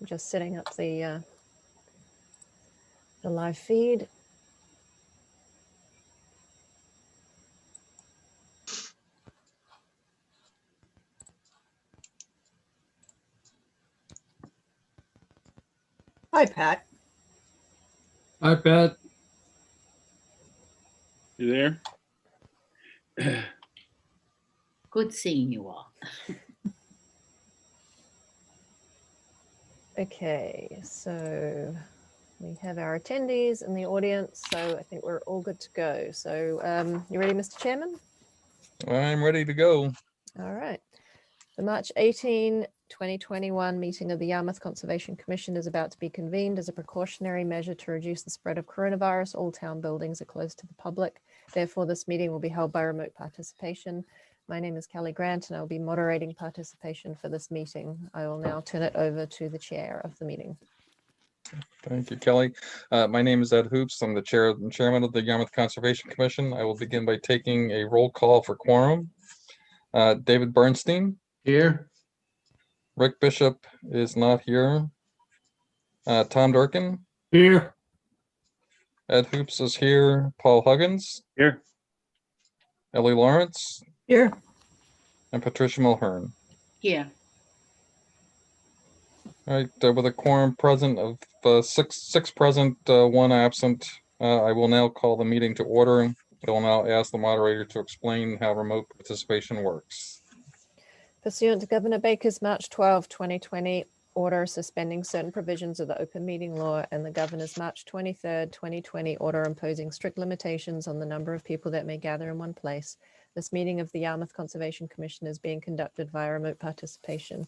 Just setting up the live feed. Hi, Pat. Hi, Pat. You there? Good seeing you all. Okay, so we have our attendees in the audience, so I think we're all good to go. So you ready, Mr. Chairman? I'm ready to go. All right. The March 18, 2021 meeting of the Yarmouth Conservation Commission is about to be convened as a precautionary measure to reduce the spread of coronavirus. All town buildings are closed to the public. Therefore, this meeting will be held by remote participation. My name is Kelly Grant, and I will be moderating participation for this meeting. I will now turn it over to the chair of the meeting. Thank you, Kelly. My name is Ed Hoops. I'm the chairman of the Yarmouth Conservation Commission. I will begin by taking a roll call for quorum. David Bernstein. Here. Rick Bishop is not here. Tom Durkin. Here. Ed Hoops is here. Paul Huggins. Here. Ellie Lawrence. Here. And Patricia Mulhern. Here. All right, with a quorum present of six present, one absent, I will now call the meeting to order. I will now ask the moderator to explain how remote participation works. Pursuant to Governor Baker's March 12, 2020 order suspending certain provisions of the open meeting law and the governor's March 23, 2020 order imposing strict limitations on the number of people that may gather in one place, this meeting of the Yarmouth Conservation Commission is being conducted via remote participation.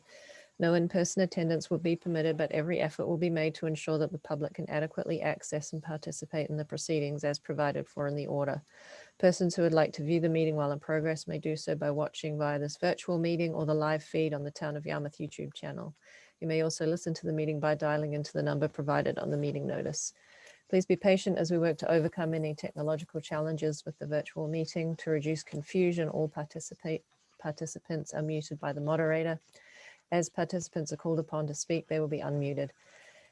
No in-person attendance will be permitted, but every effort will be made to ensure that the public can adequately access and participate in the proceedings as provided for in the order. Persons who would like to view the meeting while in progress may do so by watching via this virtual meeting or the live feed on the Town of Yarmouth YouTube channel. You may also listen to the meeting by dialing into the number provided on the meeting notice. Please be patient as we work to overcome any technological challenges with the virtual meeting. To reduce confusion, all participants are muted by the moderator. As participants are called upon to speak, they will be unmuted.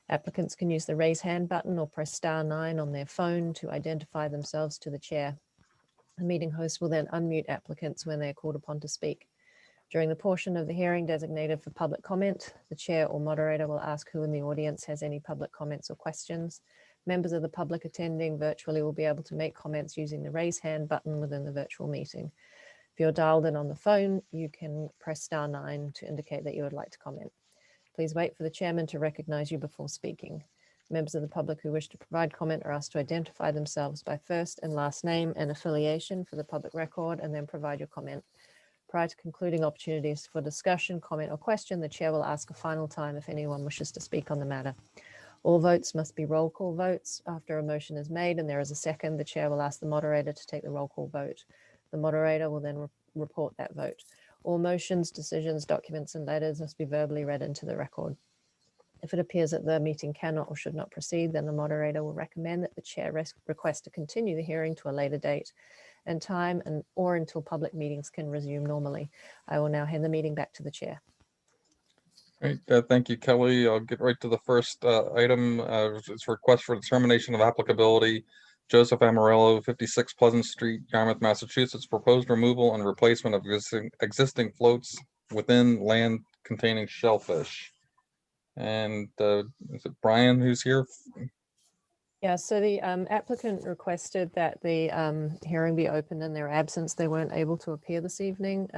Applicants can use the raise hand button or press *9 on their phone to identify themselves to the chair. The meeting host will then unmute applicants when they are called upon to speak. During the portion of the hearing designated for public comment, the chair or moderator will ask who in the audience has any public comments or questions. Members of the public attending virtually will be able to make comments using the raise hand button within the virtual meeting. If you're dialed in on the phone, you can press *9 to indicate that you would like to comment. Please wait for the chairman to recognize you before speaking. Members of the public who wish to provide comment are asked to identify themselves by first and last name and affiliation for the public record, and then provide your comment. Prior to concluding opportunities for discussion, comment, or question, the chair will ask a final time if anyone wishes to speak on the matter. All votes must be roll call votes. After a motion is made and there is a second, the chair will ask the moderator to take the roll call vote. The moderator will then report that vote. All motions, decisions, documents, and letters must be verbally read into the record. If it appears that the meeting cannot or should not proceed, then the moderator will recommend that the chair request to continue the hearing to a later date and time, or until public meetings can resume normally. I will now hand the meeting back to the chair. Great, thank you, Kelly. I'll get right to the first item. It's a request for determination of applicability. Joseph Amarello, 56 Pleasant Street, Yarmouth, Massachusetts. Proposed removal and replacement of existing floats within land containing shellfish. And is it Brian who's here? Yeah, so the applicant requested that the hearing be opened in their absence. They weren't able to appear this evening.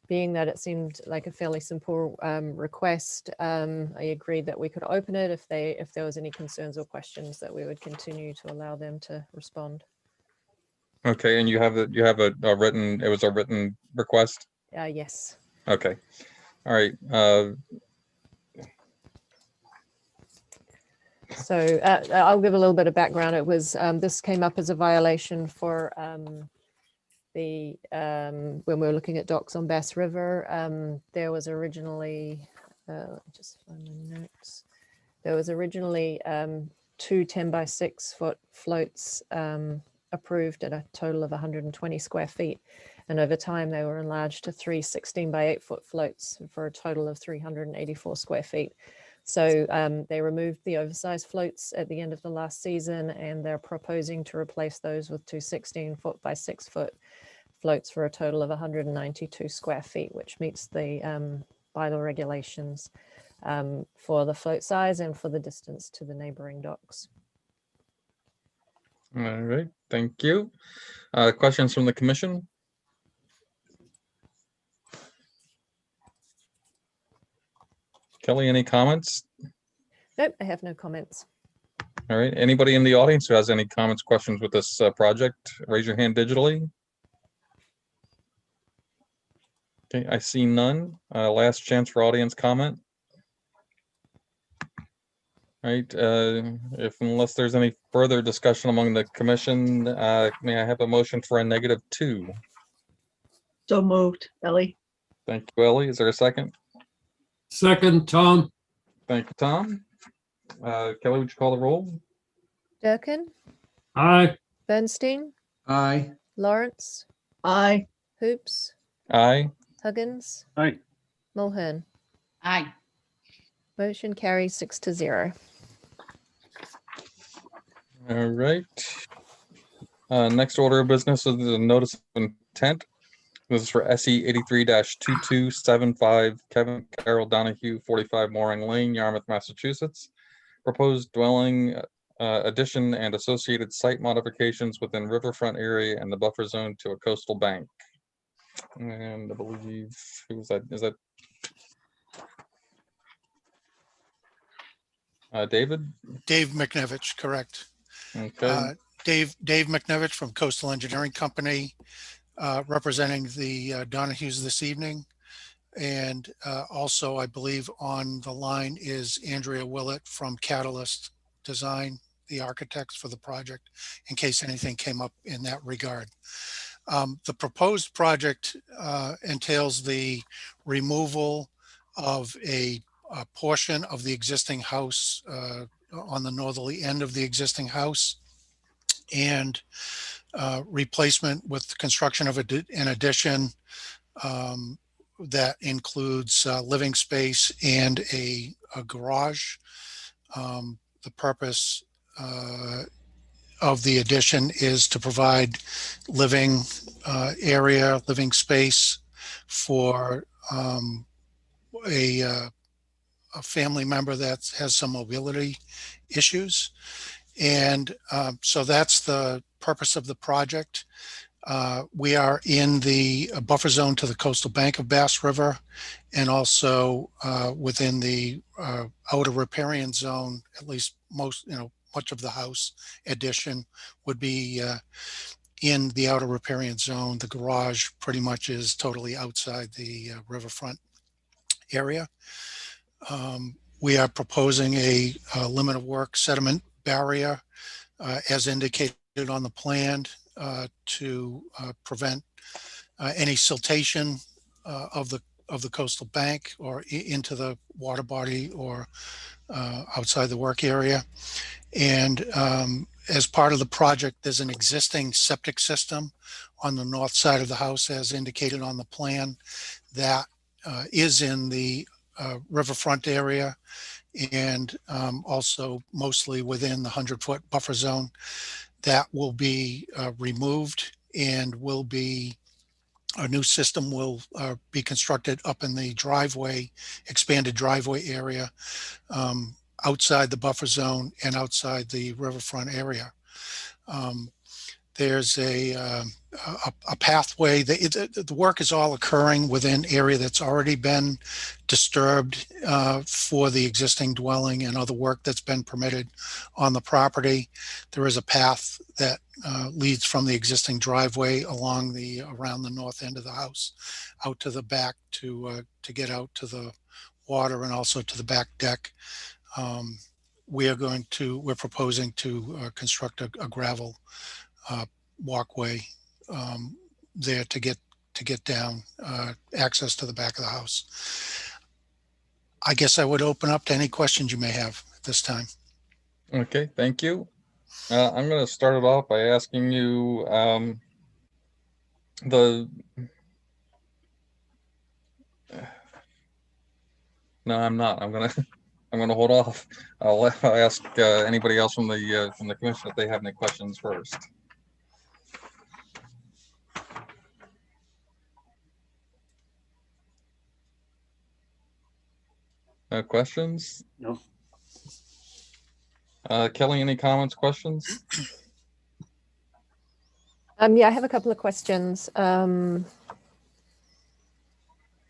Being that it seemed like a fairly simple request, I agreed that we could open it if there was any concerns or questions, that we would continue to allow them to respond. Okay, and you have a written. It was a written request. Yes. Okay, all right. So I'll give a little bit of background. It was this came up as a violation for when we were looking at docks on Bass River. There was originally let me just find my notes. There was originally 2 10 by 6 foot floats approved at a total of 120 square feet, and over time they were enlarged to 3 16 by 8 foot floats for a total of 384 square feet. So they removed the oversized floats at the end of the last season, and they're proposing to replace those with two 16-foot by 6-foot floats for a total of 192 square feet, which meets the bylaw regulations for the float size and for the distance to the neighboring docks. All right, thank you. Questions from the commission? Kelly, any comments? Nope, I have no comments. All right, anybody in the audience who has any comments, questions with this project, raise your hand digitally. Okay, I see none. Last chance for audience comment. All right, unless there's any further discussion among the commission, may I have a motion for a -2? So moved, Ellie. Thank you, Ellie. Is there a second? Second, Tom. Thank you, Tom. Kelly, would you call the roll? Durkin, Aye. Bernstein, Aye. Lawrence, Aye. Hoops, Aye. Huggins, Aye. Mulhern. Aye. Motion carries 6-0. All right. Next order of business is the notice of intent. This is for SE 83-2275 Kevin Carroll Donahue, 45 Mooring Lane, Yarmouth, Massachusetts. Proposed dwelling addition and associated site modifications within riverfront area and the buffer zone to a coastal bank. And I believe, who was that? Is that David? Dave McNevich, correct. Okay. Dave McNevich from Coastal Engineering Company, representing the Donahues this evening. And also, I believe on the line is Andrea Willett from Catalyst Design, the architects for the project, in case anything came up in that regard. The proposed project entails the removal of a portion of the existing house on the northerly end of the existing house, and replacement with construction of an addition that includes living space and a garage. The purpose of the addition is to provide living area, living space for a family member that has some mobility issues. And so that's the purpose of the project. We are in the buffer zone to the coastal bank of Bass River, and also within the outer riparian zone. At least much of the house addition would be in the outer riparian zone. The garage pretty much is totally outside the riverfront area. We are proposing a limit of work sediment barrier as indicated on the plan to prevent any siltation of the coastal bank or into the water body or outside the work area. And as part of the project, there's an existing septic system on the north side of the house, as indicated on the plan, that is in the riverfront area, and also mostly within the 100-foot buffer zone. That will be removed, and will be a new system will be constructed up in the driveway, expanded driveway area, outside the buffer zone and outside the riverfront area. There's a pathway. The work is all occurring within area that's already been disturbed for the existing dwelling and other work that's been permitted on the property. There is a path that leads from the existing driveway around the north end of the house out to the back to get out to the water and also to the back deck. We're proposing to construct a gravel walkway there to get down, access to the back of the house. I guess I would open up to any questions you may have at this time. Okay, thank you. I'm going to start it off by asking you no, I'm not. I'm going to I'm going to hold off. I'll ask anybody else from the commission if they have any questions first. No questions? No. Kelly, any comments, questions? Yeah, I have a couple of questions.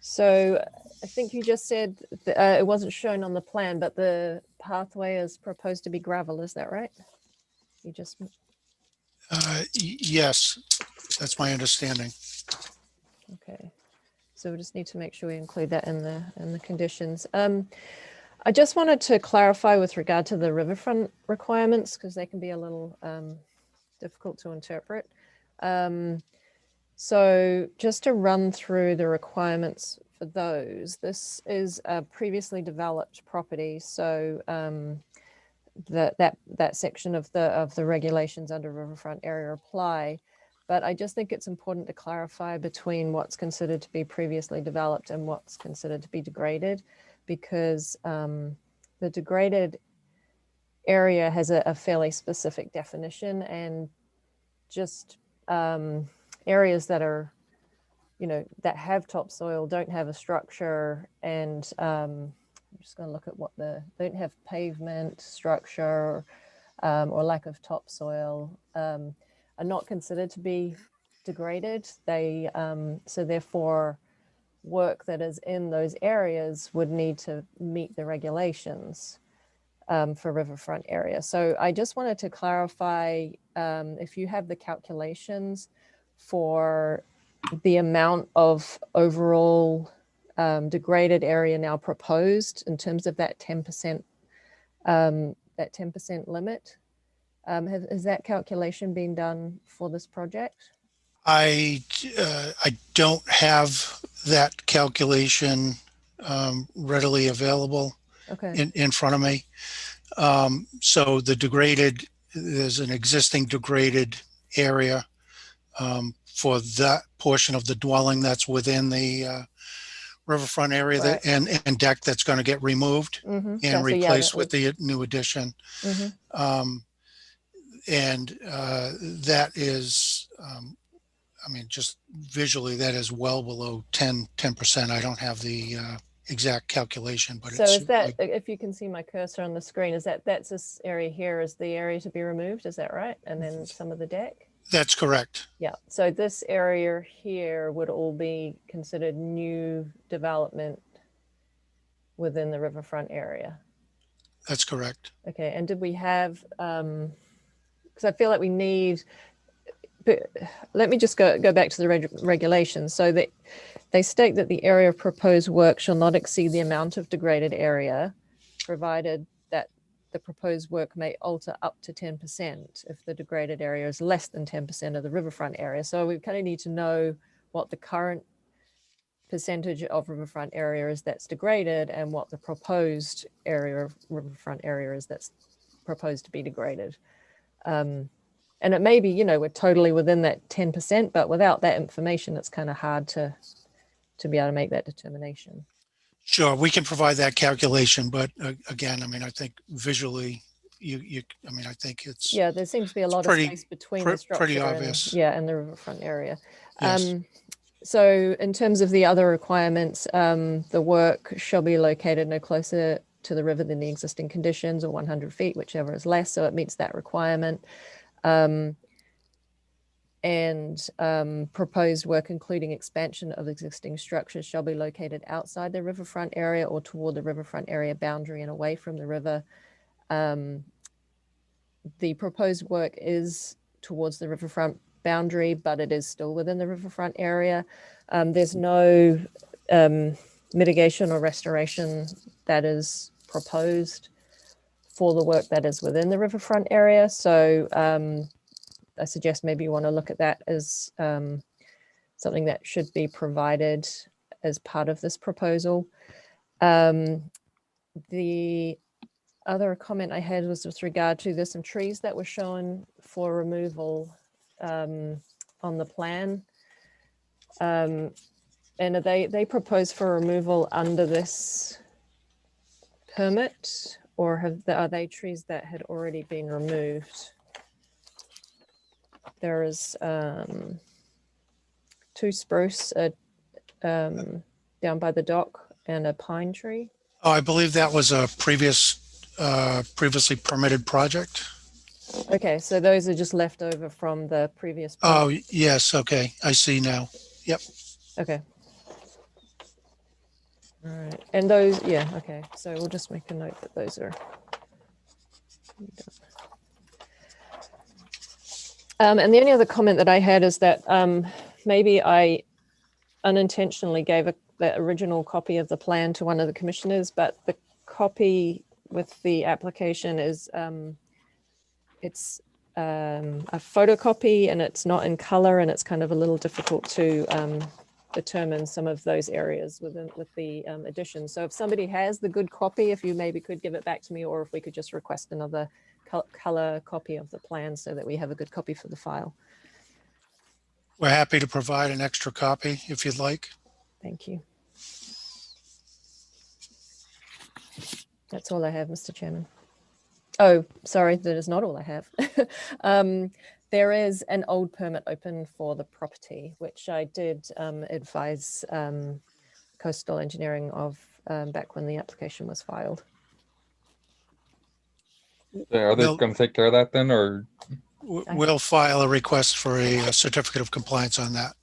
So I think you just said it wasn't shown on the plan, but the pathway is proposed to be gravel. Is that right? You just, Yes, that's my understanding. okay. So we just need to make sure we include that in the conditions. I just wanted to clarify with regard to the riverfront requirements, because they can be a little difficult to interpret. So just to run through the requirements for those, this is a previously developed property. So that section of the regulations under riverfront area apply. But I just think it's important to clarify between what's considered to be previously developed and what's considered to be degraded, because the degraded area has a fairly specific definition, and just areas that are, that have topsoil, don't have a structure, and I'm just going to look at what don't have pavement, structure, or lack of topsoil, are not considered to be degraded. They so therefore work that is in those areas would need to meet the regulations for riverfront area. So I just wanted to clarify if you have the calculations for the amount of overall degraded area now proposed in terms of that 10% limit. Has that calculation been done for this project? I don't have that calculation readily available Okay. in front of me. So there's an existing degraded area for that portion of the dwelling that's within the riverfront area, Right. and deck that's going to get removed Mm-hmm. and So yeah, replaced with the new addition. Mm-hmm. And that is, I mean, just visually, that is well below 10%. I don't have the exact calculation, but So it's is that, if you can see my cursor on the screen, that's this area here is the area to be removed, is that right? And then some of the deck? that's correct. Yeah, so this area here would all be considered new development within the riverfront area. That's correct. Okay, and did we have, because I feel like we need, but let me just go back to the regulations. So that they state that the area of proposed work shall not exceed the amount of degraded area, provided that the proposed work may alter up to 10% if the degraded area is less than 10% of the riverfront area. So we kind of need to know what the current percentage of riverfront area is that's degraded and what the proposed area of riverfront area is that's proposed to be degraded. And it may be, we're totally within that 10%, but without that information, it's kind of hard to be able to make that determination. Sure, we can provide that calculation, but again, I mean, I think visually, I mean, I think it's Yeah, there seems to be a lot of space between the structure pretty obvious. and the riverfront area. Yes. So in terms of the other requirements, the work shall be located no closer to the river than the existing conditions, or 100 feet, whichever is less, so it meets that requirement. Proposed work, including expansion of existing structures, shall be located outside the riverfront area or toward the riverfront area boundary and away from the river. The proposed work is towards the riverfront boundary, but it is still within the riverfront area. There's no mitigation or restoration that is proposed for the work that is within the riverfront area. So I suggest maybe you want to look at that as something that should be provided as part of this proposal. The other comment I had was with regard to there's some trees that were shown for removal on the plan. And they propose for removal under this permit, or are they trees that had already been removed? There is 2 spruce down by the dock and a pine tree. Oh, I believe that was a previously permitted project. Okay, so those are just left over from the previous. Oh, permit. yes. Okay. I see now. Okay. All right, and those, yeah, okay, so we'll just make a note that those are. And the only other comment that I had is that maybe I unintentionally gave the original copy of the plan to one of the commissioners, but the copy with the application is it's a photocopy and it's not in color, and it's kind of a little difficult to determine some of those areas with the addition. So if somebody has the good copy, if you maybe could give it back to me, or if we could just request another color copy of the plan so that we have a good copy for the file. We're happy to provide an extra copy if you'd like. Thank you. That's all I have, Mr. Chairman. Oh, sorry, that is not all I have. There is an old permit open for the property, which I did advise Coastal Engineering of back when the application was filed. Are they Well- going to take care of that then, or? We'll file a request for a certificate of compliance on that.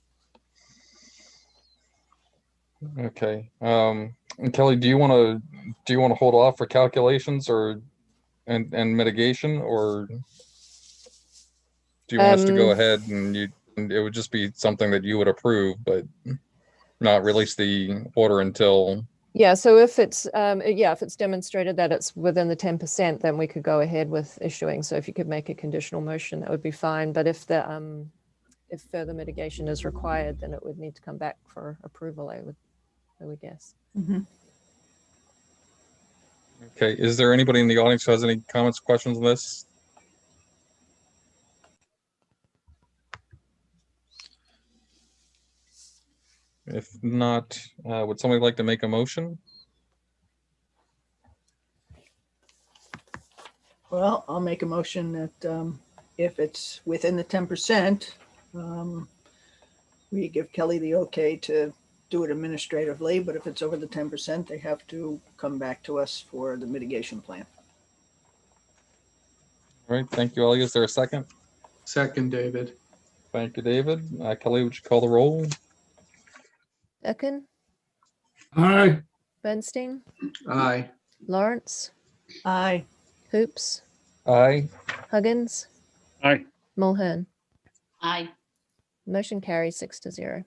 Okay. And Kelly, do you want to hold off for calculations or and mitigation, or do you want us to go ahead and it would just be something that you would approve, but not release the order until? Yeah, so if it's if it's demonstrated that it's within the 10%, then we could go ahead with issuing. So if you could make a conditional motion, that would be fine. But if if further mitigation is required, then it would need to come back for approval, I would guess. Mhm. Okay, is there anybody in the audience who has any comments, questions on this? If not, would somebody like to make a motion? Well, I'll make a motion that if it's within the 10%, we give Kelly the okay to do it administratively, but if it's over the 10%, they have to come back to us for the mitigation plan. All right, thank you, Ellie. Is there a second? Second, David. Thank you, David. Kelly, would you call the roll? Ekin, Aye. Bernstein, Aye. Lawrence, Aye. Hoops, Aye. Huggins, Aye. Mulhern. Aye. Motion carries 6-0.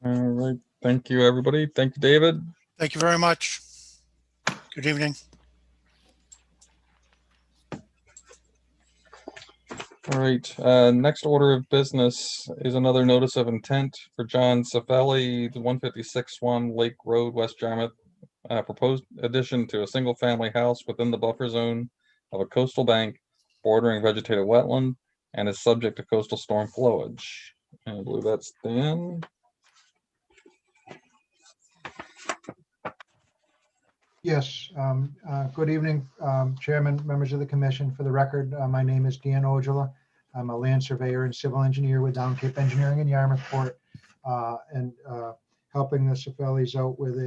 All right, thank you, everybody. Thank you, David. Thank you very much. Good evening. All right, next order of business is another notice of intent for John Cifelli, the 156 Swan Lake Road, West Yarmouth. Proposed addition to a single-family house within the buffer zone of a coastal bank bordering vegetated wetland and is subject to coastal storm flowage. And I believe that's Dan. Yes, good evening, Chairman, members of the commission. For the record, my name is Dan Ojala. I'm a land surveyor and civil engineer with Down Cape Engineering in Yarmouthport, and helping the Cifellis out with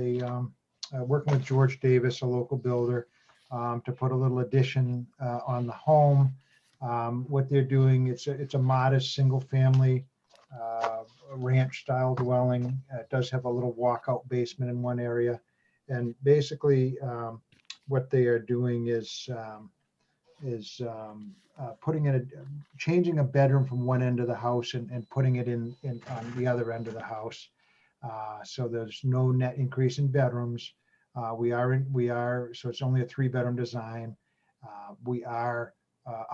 working with George Davis, a local builder, to put a little addition on the home. What they're doing, it's a modest single-family ranch-style dwelling. It does have a little walkout basement in one area. And basically, what they are doing is putting in changing a bedroom from one end of the house and putting it in on the other end of the house. So there's no net increase in bedrooms. So it's only a 3-bedroom design. We are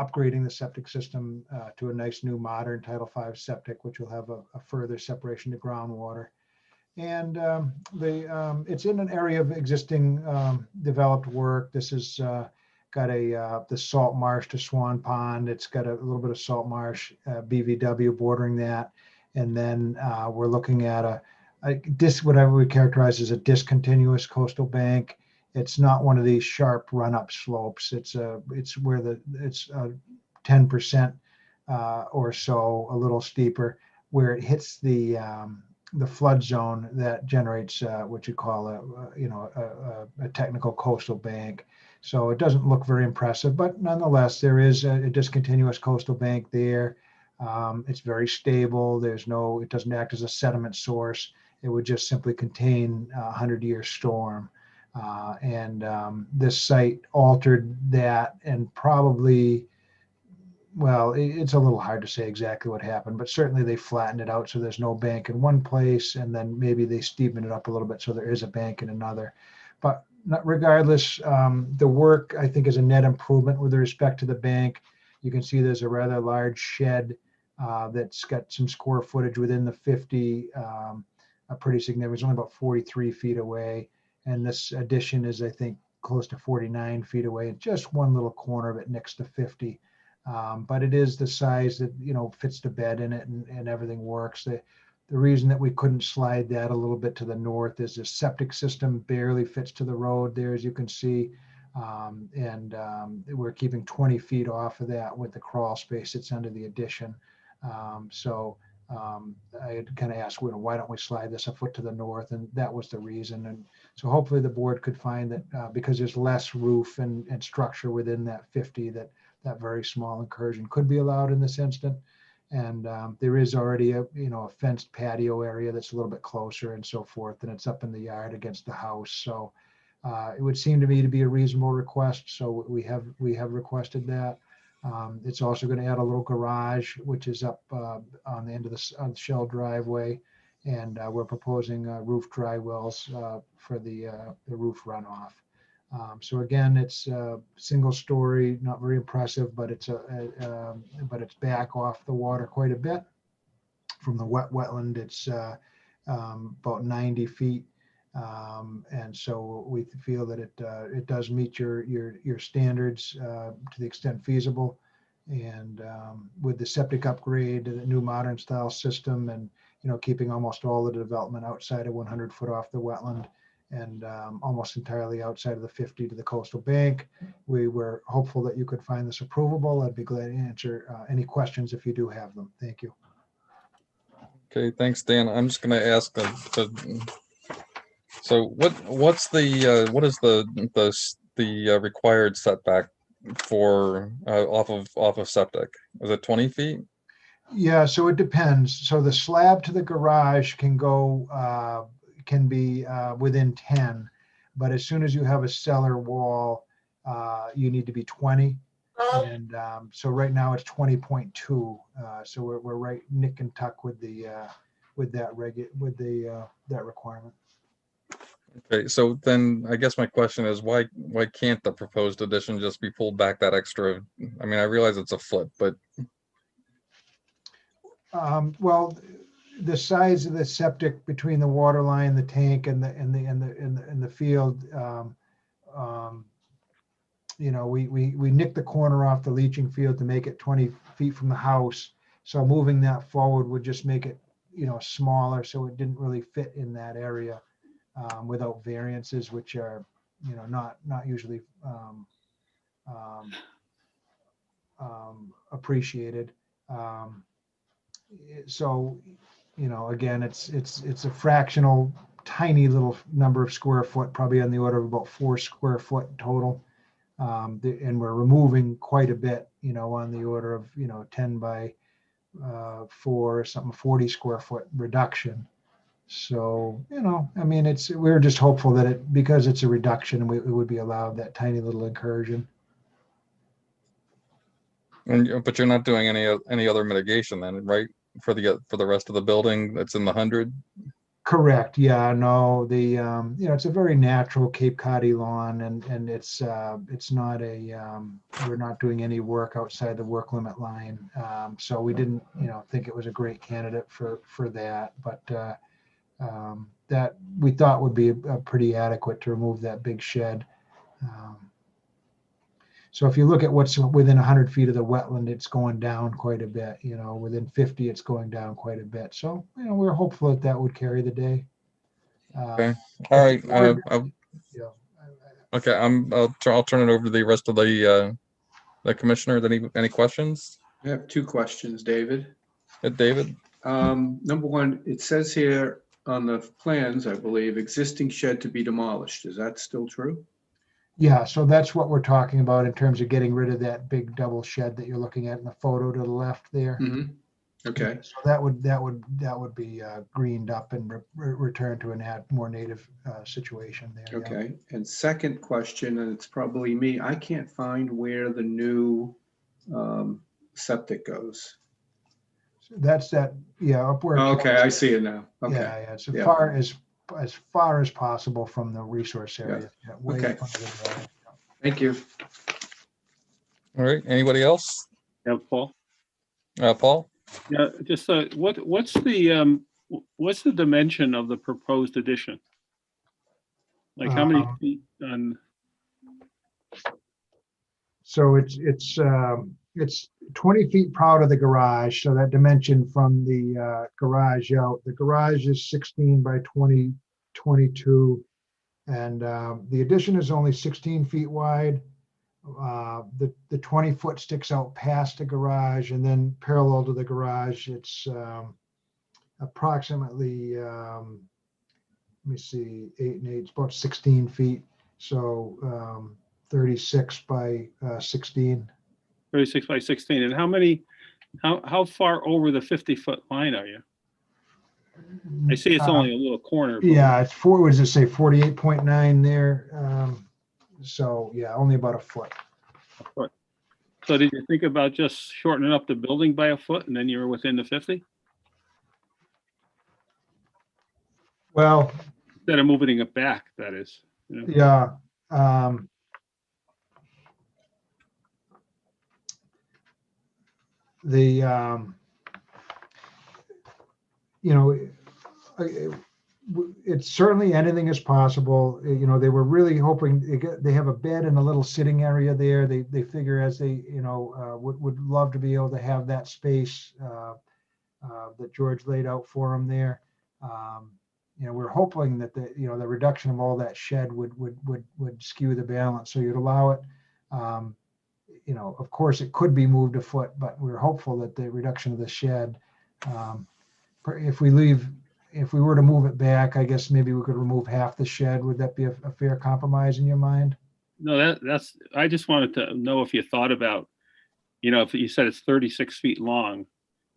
upgrading the septic system to a nice new modern Title V septic, which will have a further separation to groundwater. And it's in an area of existing developed work. This has got the salt marsh to Swan Pond. It's got a little bit of salt marsh, BVW bordering that. And then we're looking at whatever we characterize as a discontinuous coastal bank. It's not one of these sharp run-up slopes. It's 10% or so, a little steeper, where it hits the flood zone that generates what you call a technical coastal bank. So it doesn't look very impressive, but nonetheless, there is a discontinuous coastal bank there. It's very stable. It doesn't act as a sediment source. It would just simply contain a 100-year storm. This site altered that, and probably, well, it's a little hard to say exactly what happened, but certainly they flattened it out so there's no bank in one place, and then maybe they steepened it up a little bit so there is a bank in another. But regardless, the work, I think, is a net improvement with respect to the bank. You can see there's a rather large shed that's got some square footage within the 50, pretty significant. It's only about 43 feet away. And this addition is, I think, close to 49 feet away. Just one little corner of it next to 50. But it is the size that, fits the bed in it, and everything works. The reason that we couldn't slide that a little bit to the north is the septic system barely fits to the road there, as you can see. We're keeping 20 feet off of that with the crawl space that's under the addition. I had kind of asked, why don't we slide this a foot to the north? And that was the reason. And so hopefully the board could find that because there's less roof and structure within that 50, that very small incursion could be allowed in this instant. And there is already a fenced patio area that's a little bit closer and so forth, and it's up in the yard against the house. So it would seem to me to be a reasonable request. So we have requested that. It's also going to add a little garage, which is up on the end of the shell driveway, and we're proposing roof dry wells for the roof runoff. So again, it's a single story, not very impressive, but it's back off the water quite a bit from the wetland. It's about 90 feet. And so we feel that it does meet your standards to the extent feasible. And with the septic upgrade, the new modern style system, and keeping almost all the development outside of 100 foot off the wetland, and almost entirely outside of the 50 to the coastal bank, we were hopeful that you could find this approvable. I'd be glad to answer any questions if you do have them. Thank you. Okay, thanks, Dan. I'm just going to ask so what is the required setback for off of septic? Is it 20 feet? Yeah, so it depends. So the slab to the garage can be within 10, but as soon as you have a cellar wall, you need to be 20. And so right now it's 20.2. So we're right nick and tuck with that requirement. Okay, so then I guess my question is, why can't the proposed addition just be pulled back that extra? I mean, I realize it's a foot, but well, the size of the septic between the water line, the tank, and the field, we nicked the corner off the leaching field to make it 20 feet from the house. So moving that forward would just make it, smaller. So it didn't really fit in that area without variances, which are, not usually appreciated. So, again, it's a fractional, tiny little number of square foot, probably on the order of about 4 square foot total. And we're removing quite a bit, on the order of, 10 by 4 or something, 40 square foot reduction. So, I mean, we're just hopeful that because it's a reduction, it would be allowed that tiny little incursion. But you're not doing any other mitigation then, right? For the rest of the building that's in the 100? Correct. Yeah, no, it's a very natural Cape Cod lawn, and it's not we're not doing any work outside the work limit line. So we didn't, think it was a great candidate for that, but that we thought would be pretty adequate to remove that big shed. So if you look at what's within 100 feet of the wetland, it's going down quite a bit. Within 50, it's going down quite a bit. So we're hopeful that would carry the day. Okay. All right. Yeah. Okay, I'll turn it over to the rest of the commissioner. Any questions? I have two questions, David. David? Number one, it says here on the plans, I believe, existing shed to be demolished. Is that still true? Yeah, so that's what we're talking about in terms of getting rid of that big double shed that you're looking at in the photo to the left there. Mm-hmm. Okay. So that would be greened up and returned to a more native situation there. yeah. Okay. And second question, and it's probably me, I can't find where the new septic goes. That's that, yeah, upward. Okay, I see it now. Yeah, Okay. yeah, it's Yeah. as far as possible from the resource area. Yeah, way Okay. up under the drive. Thank you. All right, anybody else? Yeah, Paul? Paul? Yeah, just, what's the dimension of the proposed addition? Like how many feet on, So it's 20 feet proud of the garage. So that dimension from the garage out, the garage is 16 by 22. And the addition is only 16 feet wide. The 20-foot sticks out past the garage, and then parallel to the garage, it's approximately, let me see, 8 and 8, it's about 16 feet. So 36 by 16. 36 by 16, and how far over the 50-foot line are you? I see it's only a little corner. But Yeah, it's what does it say, 48.9 there. So yeah, only about a foot. So did you think about just shortening up the building by a foot and then you're within the 50? Well, Instead of moving it back, that is. You know? yeah. You know, it's certainly anything is possible. You know, they were really hoping they have a bed and a little sitting area there. They figure as they, would love to be able to have that space that George laid out for them there. We're hoping that the reduction of all that shed would skew the balance. So you'd allow it. Of course, it could be moved a foot, but we're hopeful that the reduction of the shed, if we were to move it back, I guess maybe we could remove half the shed. Would that be a fair compromise in your mind? No, that's, I just wanted to know if you thought about, if you said it's 36 feet long,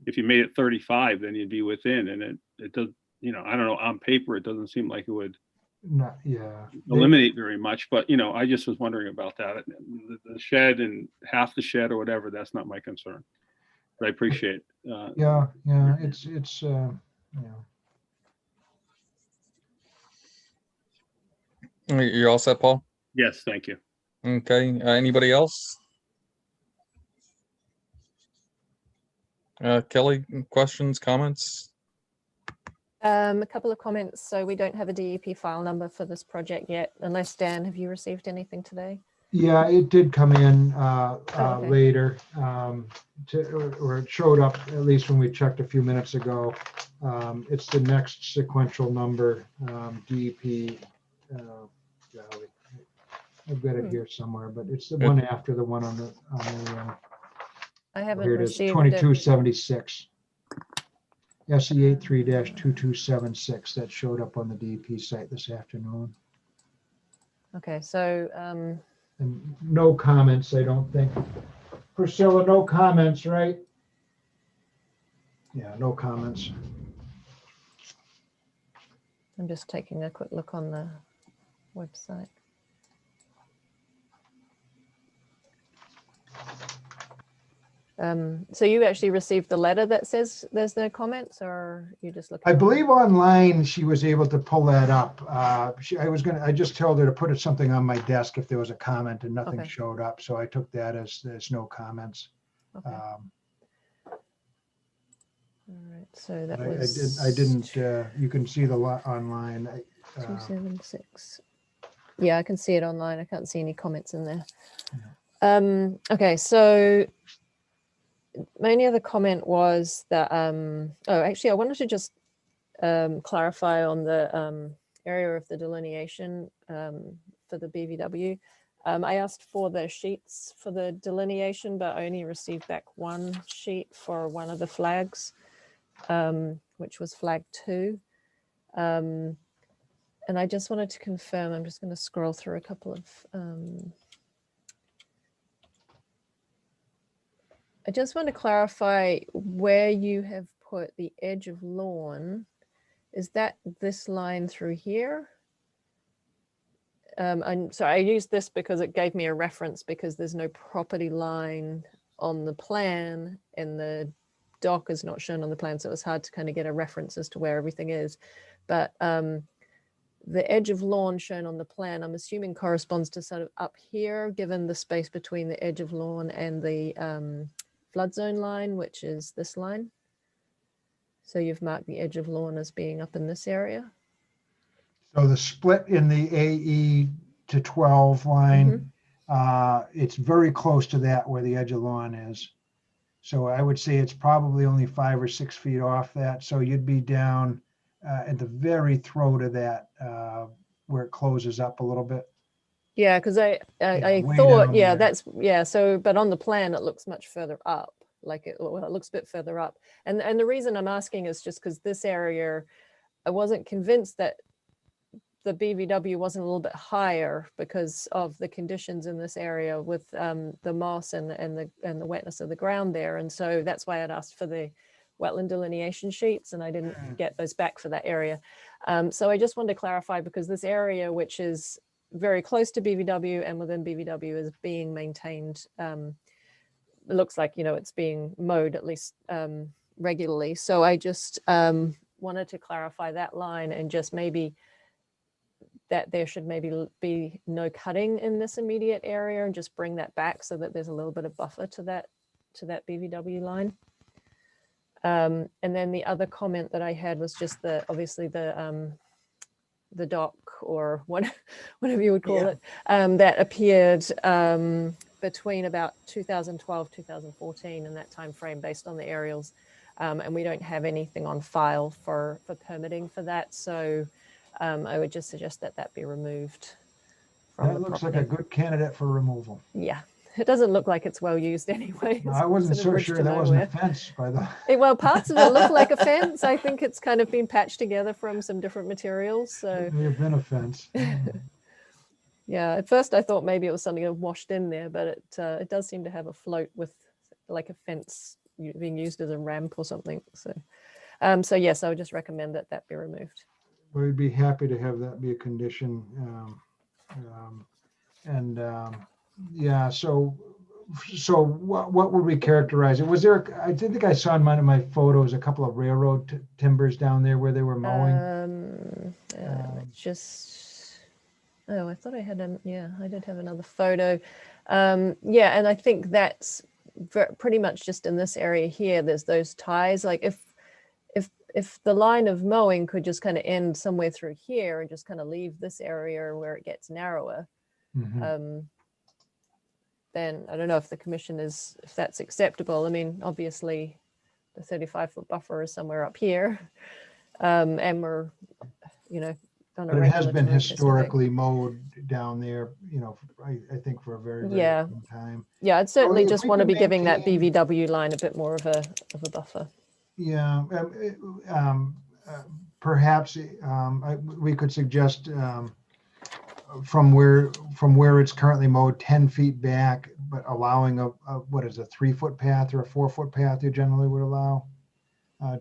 if you made it 35, then you'd be within, and it does, I don't know, on paper, it doesn't seem like it would eliminate very much, but, I just was wondering about that. The shed and half the shed or whatever, that's not my concern. But I appreciate it. Yeah, it's You're all set, Paul? Yes, thank you. Okay, anybody else? Kelly, questions, comments? A couple of comments. So we don't have a DEP file number for this project yet, unless Dan, have you received anything today? Yeah, it did come in okay. later, or it showed up at least when we checked a few minutes ago. It's the next sequential number, DEP. I've got it here somewhere, but it's the one after the one on the. I haven't here it is, received 2276. SE 83-2276 that showed up on the DEP site this afternoon. Okay, so And no comments, I don't think. Priscilla, no comments, right? Yeah, no comments. I'm just taking a quick look on the website. So you actually received the letter that says there's no comments, or you just looking? I believe online she was able to pull that up. I just told her to put something on my desk if there was a comment, and nothing showed up. So I took that as there's no comments. Okay. All right, so that I didn't. You can see the lot online. 276. Yeah, I can see it online. I can't see any comments in there. Okay, so my only other comment was that, actually, I wanted to just clarify on the area of the delineation for the BVW. I asked for the sheets for the delineation, but I only received back one sheet for one of the flags, which was flag 2. And I just wanted to confirm, I'm just going to scroll through a couple of, I just want to clarify where you have put the edge of lawn. Is that this line through here? And so I used this because it gave me a reference, because there's no property line on the plan and the dock is not shown on the plan. So it was hard to kind of get a reference as to where everything is. But the edge of lawn shown on the plan, I'm assuming corresponds to sort of up here, given the space between the edge of lawn and the flood zone line, which is this line. So you've marked the edge of lawn as being up in this area. So the split in the AE to 12 line, it's very close to that where the edge of lawn is. So I would say it's probably only 5 or 6 feet off that. So you'd be down at the very throat of that where it closes up a little bit. Yeah, because I way thought, down yeah, there. that's, yeah. So, but on the plan, it looks much further up. Like it looks a bit further up. And the reason I'm asking is just because this area, I wasn't convinced that the BVW wasn't a little bit higher because of the conditions in this area with the moss and the wetness of the ground there. And so that's why I'd asked for the wetland delineation sheets, and I didn't get those back for that area. So I just wanted to clarify, because this area, which is very close to BVW and within BVW, is being maintained. It looks like, you know, it's being mowed at least regularly. So I just wanted to clarify that line, and just maybe that there should maybe be no cutting in this immediate area, and just bring that back so that there's a little bit of buffer to that BVW line. And then the other comment that I had was just obviously the dock, or whatever you would call it, that appeared between about 2012, 2014 in that time frame based on the aerials. And we don't have anything on file for permitting for that. So I would just suggest that be removed from That the looks like property. a good candidate for removal. Yeah, it doesn't look like it's well used anyway. No, I wasn't so sure that wasn't a fence by the. Well, parts of it look like a fence. I think it's kind of been patched together from some different materials. So It may have been a fence. yeah, at first I thought maybe it was something that washed in there, but it does seem to have a float with like a fence being used as a ramp or something. So so yes, I would just recommend that be removed. We'd be happy to have that be a condition. Yeah, so what would we characterize it? Was there, I did think I saw in one of my photos a couple of railroad timbers down there where they were mowing. Oh, I thought I had I did have another photo. Yeah, and I think that's pretty much just in this area here. There's those ties. Like if the line of mowing could just kind of end somewhere through here and just kind of leave this area where it gets narrower, then I don't know if the commission if that's acceptable. I mean, obviously the 35-foot buffer is somewhere up here, and we're, you know, on a But it has been regulatory historically mowed down there, you know, I think for a very, very long time. Yeah, I'd certainly if just we want to can be giving that maintain- BVW line a bit more of a buffer. Yeah, perhaps we could suggest from where it's currently mowed 10 feet back, but allowing a 3-foot path or a 4-foot path you generally would allow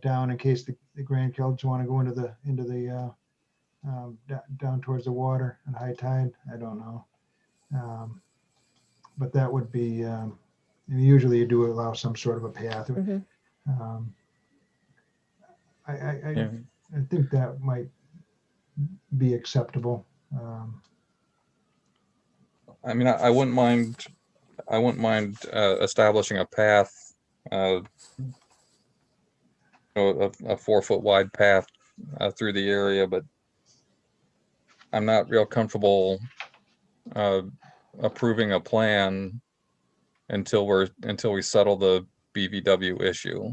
down in case the grandkids want to go into the down towards the water at high tide. I don't know, but that would be usually you do allow some sort of a path. I think that might be acceptable. I mean, I wouldn't mind establishing a path, a 4-foot wide path through the area, but I'm not real comfortable approving a plan until we settle the BVW issue.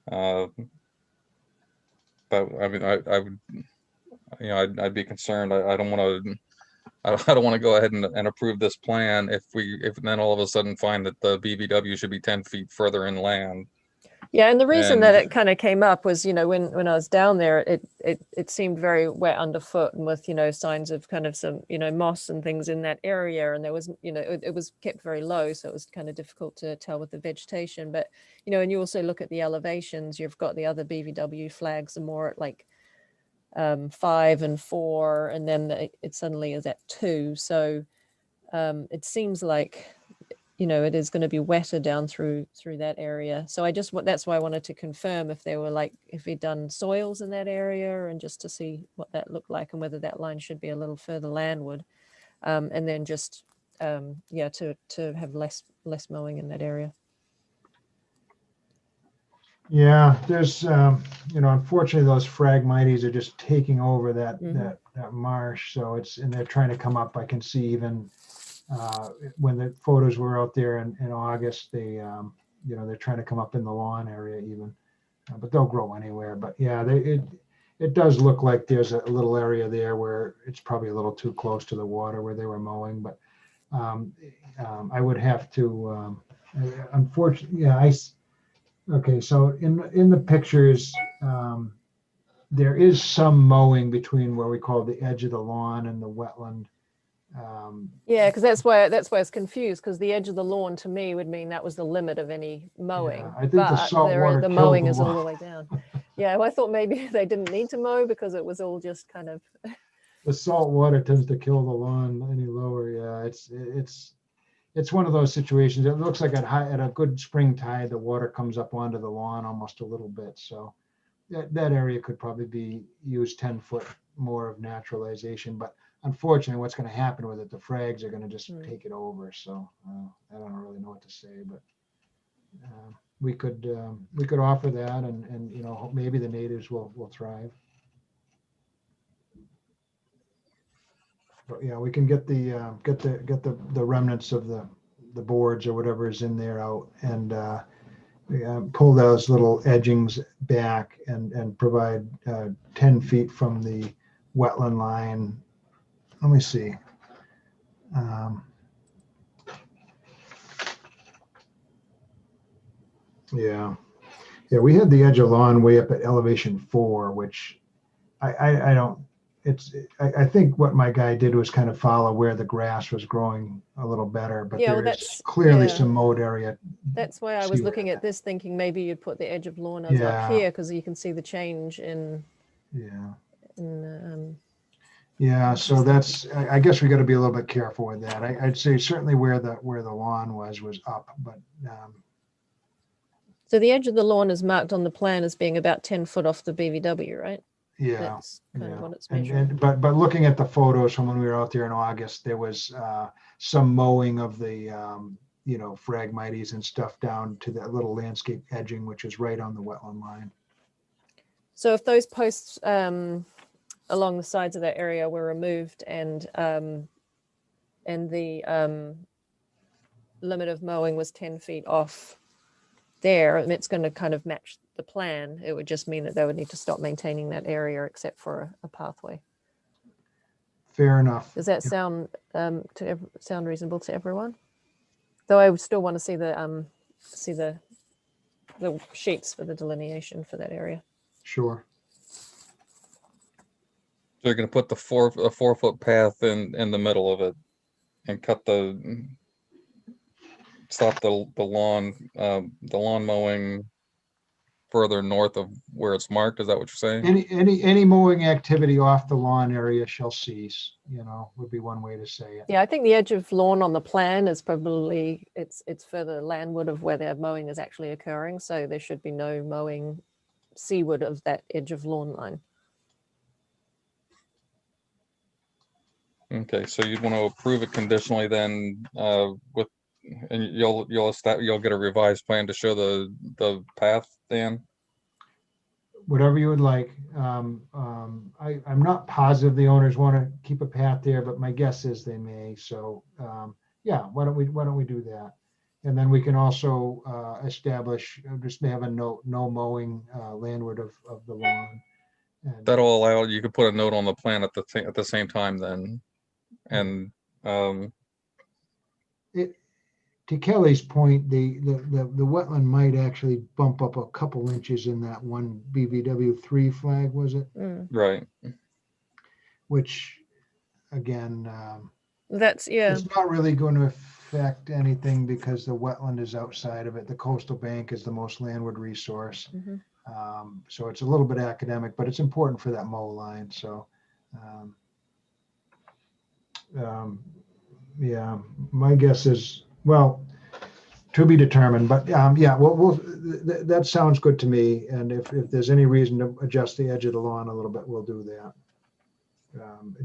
But I mean, you know, I'd be concerned. I don't want to, I don't want to go ahead and approve this plan if then all of a sudden find that the BVW should be 10 feet further inland. Yeah, and the reason that And- it kind of came up was, you know, when I was down there, it seemed very wet underfoot and with, you know, signs of kind of some, you know, moss and things in that area. And there was, you know, it was kept very low. So it was kind of difficult to tell with the vegetation. But, you know, and you also look at the elevations, you've got the other BVW flags are more at like 5 and 4, and then it suddenly is at 2. So it seems like, you know, it is going to be wetter down through that area. So that's why I wanted to confirm if there were like, if he'd done soils in that area, and just to see what that looked like and whether that line should be a little further landward. And then just, yeah, to have less mowing in that area. Yeah, there's, you know, unfortunately, those phragmites are just taking over that marsh. So and they're trying to come up. I can see even when the photos were out there in August, they, you know, they're trying to come up in the lawn area even, but they'll grow anywhere. But yeah, it does look like there's a little area there where it's probably a little too close to the water where they were mowing. But I would have to, unfortunately, yeah, okay, so in the pictures, there is some mowing between where we call the edge of the lawn and the wetland. Yeah, because that's why it's confused, because the edge of the lawn to me would mean that was the limit of any mowing. Yeah, I think the salt water the killed mowing the is all lawn. the way down. Yeah, well, I thought maybe they didn't need to mow because it was all just kind of. The salt water tends to kill the lawn any lower. Yeah, it's one of those situations. It looks like at a good spring tide, the water comes up onto the lawn almost a little bit. So that area could probably be used 10 foot more of naturalization. But unfortunately, what's going to happen with it, the frags are going to just take it over. So I don't really know what to say, but we could offer that, and you know, maybe the natives will thrive. But yeah, we can get the remnants of the boards or whatever is in there out, and pull those little edgings back and provide 10 feet from the wetland line. Let me see. Yeah, we had the edge of lawn way up at elevation 4, which I don't. I think what my guy did was kind of follow where the grass was growing a little better, but Yeah, well, there's clearly yeah. some mowed area. That's why I was See looking where at this, thinking maybe you'd put the edge of lawn as Yeah. up here, because you can see the change in. Yeah. In Yeah, so I guess we got to be a little bit careful with that. I'd say certainly where the lawn was up, but so the edge of the lawn is marked on the plan as being about 10 foot off the BVW, right? yeah. That's kind of what it's And, measuring. but looking at the photos from when we were out there in August, there was some mowing of the you know, phragmites and stuff down to that little landscape edging, which is right on the wetland line. So if those posts along the sides of that area were removed, and the limit of mowing was 10 feet off there, and it's going to kind of match the plan, it would just mean that they would need to stop maintaining that area except for a pathway. Fair enough. Does that sound sound reasonable to everyone? Though I would still want to see the sheets for the delineation for that area. Sure. So you're going to put the 4 foot path in the middle of it, and stop the lawn mowing further north of where it's marked. Is that what you're saying? Any mowing activity off the lawn area shall cease, you know, would be one way to say it. Yeah, I think the edge of lawn on the plan is probably, it's further landward of where their mowing is actually occurring. So there should be no mowing seaward of that edge of lawn line. Okay, so you'd want to approve it conditionally then, and you'll get a revised plan to show the path, Dan? Whatever you would like. I'm not positive the owners want to keep a path there, but my guess is they may. So yeah, why don't we do that? And then we can also establish, just have a no mowing landward of the lawn. And That'll allow, you could put a note on the plan at the same time then. And, to Kelly's point, the wetland might actually bump up a couple inches in that one BVW3 flag, was it? right. Which, again, That's, yeah, it's not really going to affect anything because the wetland is outside of it. The coastal bank is the most landward resource. mhm. So it's a little bit academic, but it's important for that mow line. So, yeah, my guess is, well, to be determined, but yeah, that sounds good to me. And if there's any reason to adjust the edge of the lawn a little bit, we'll do that.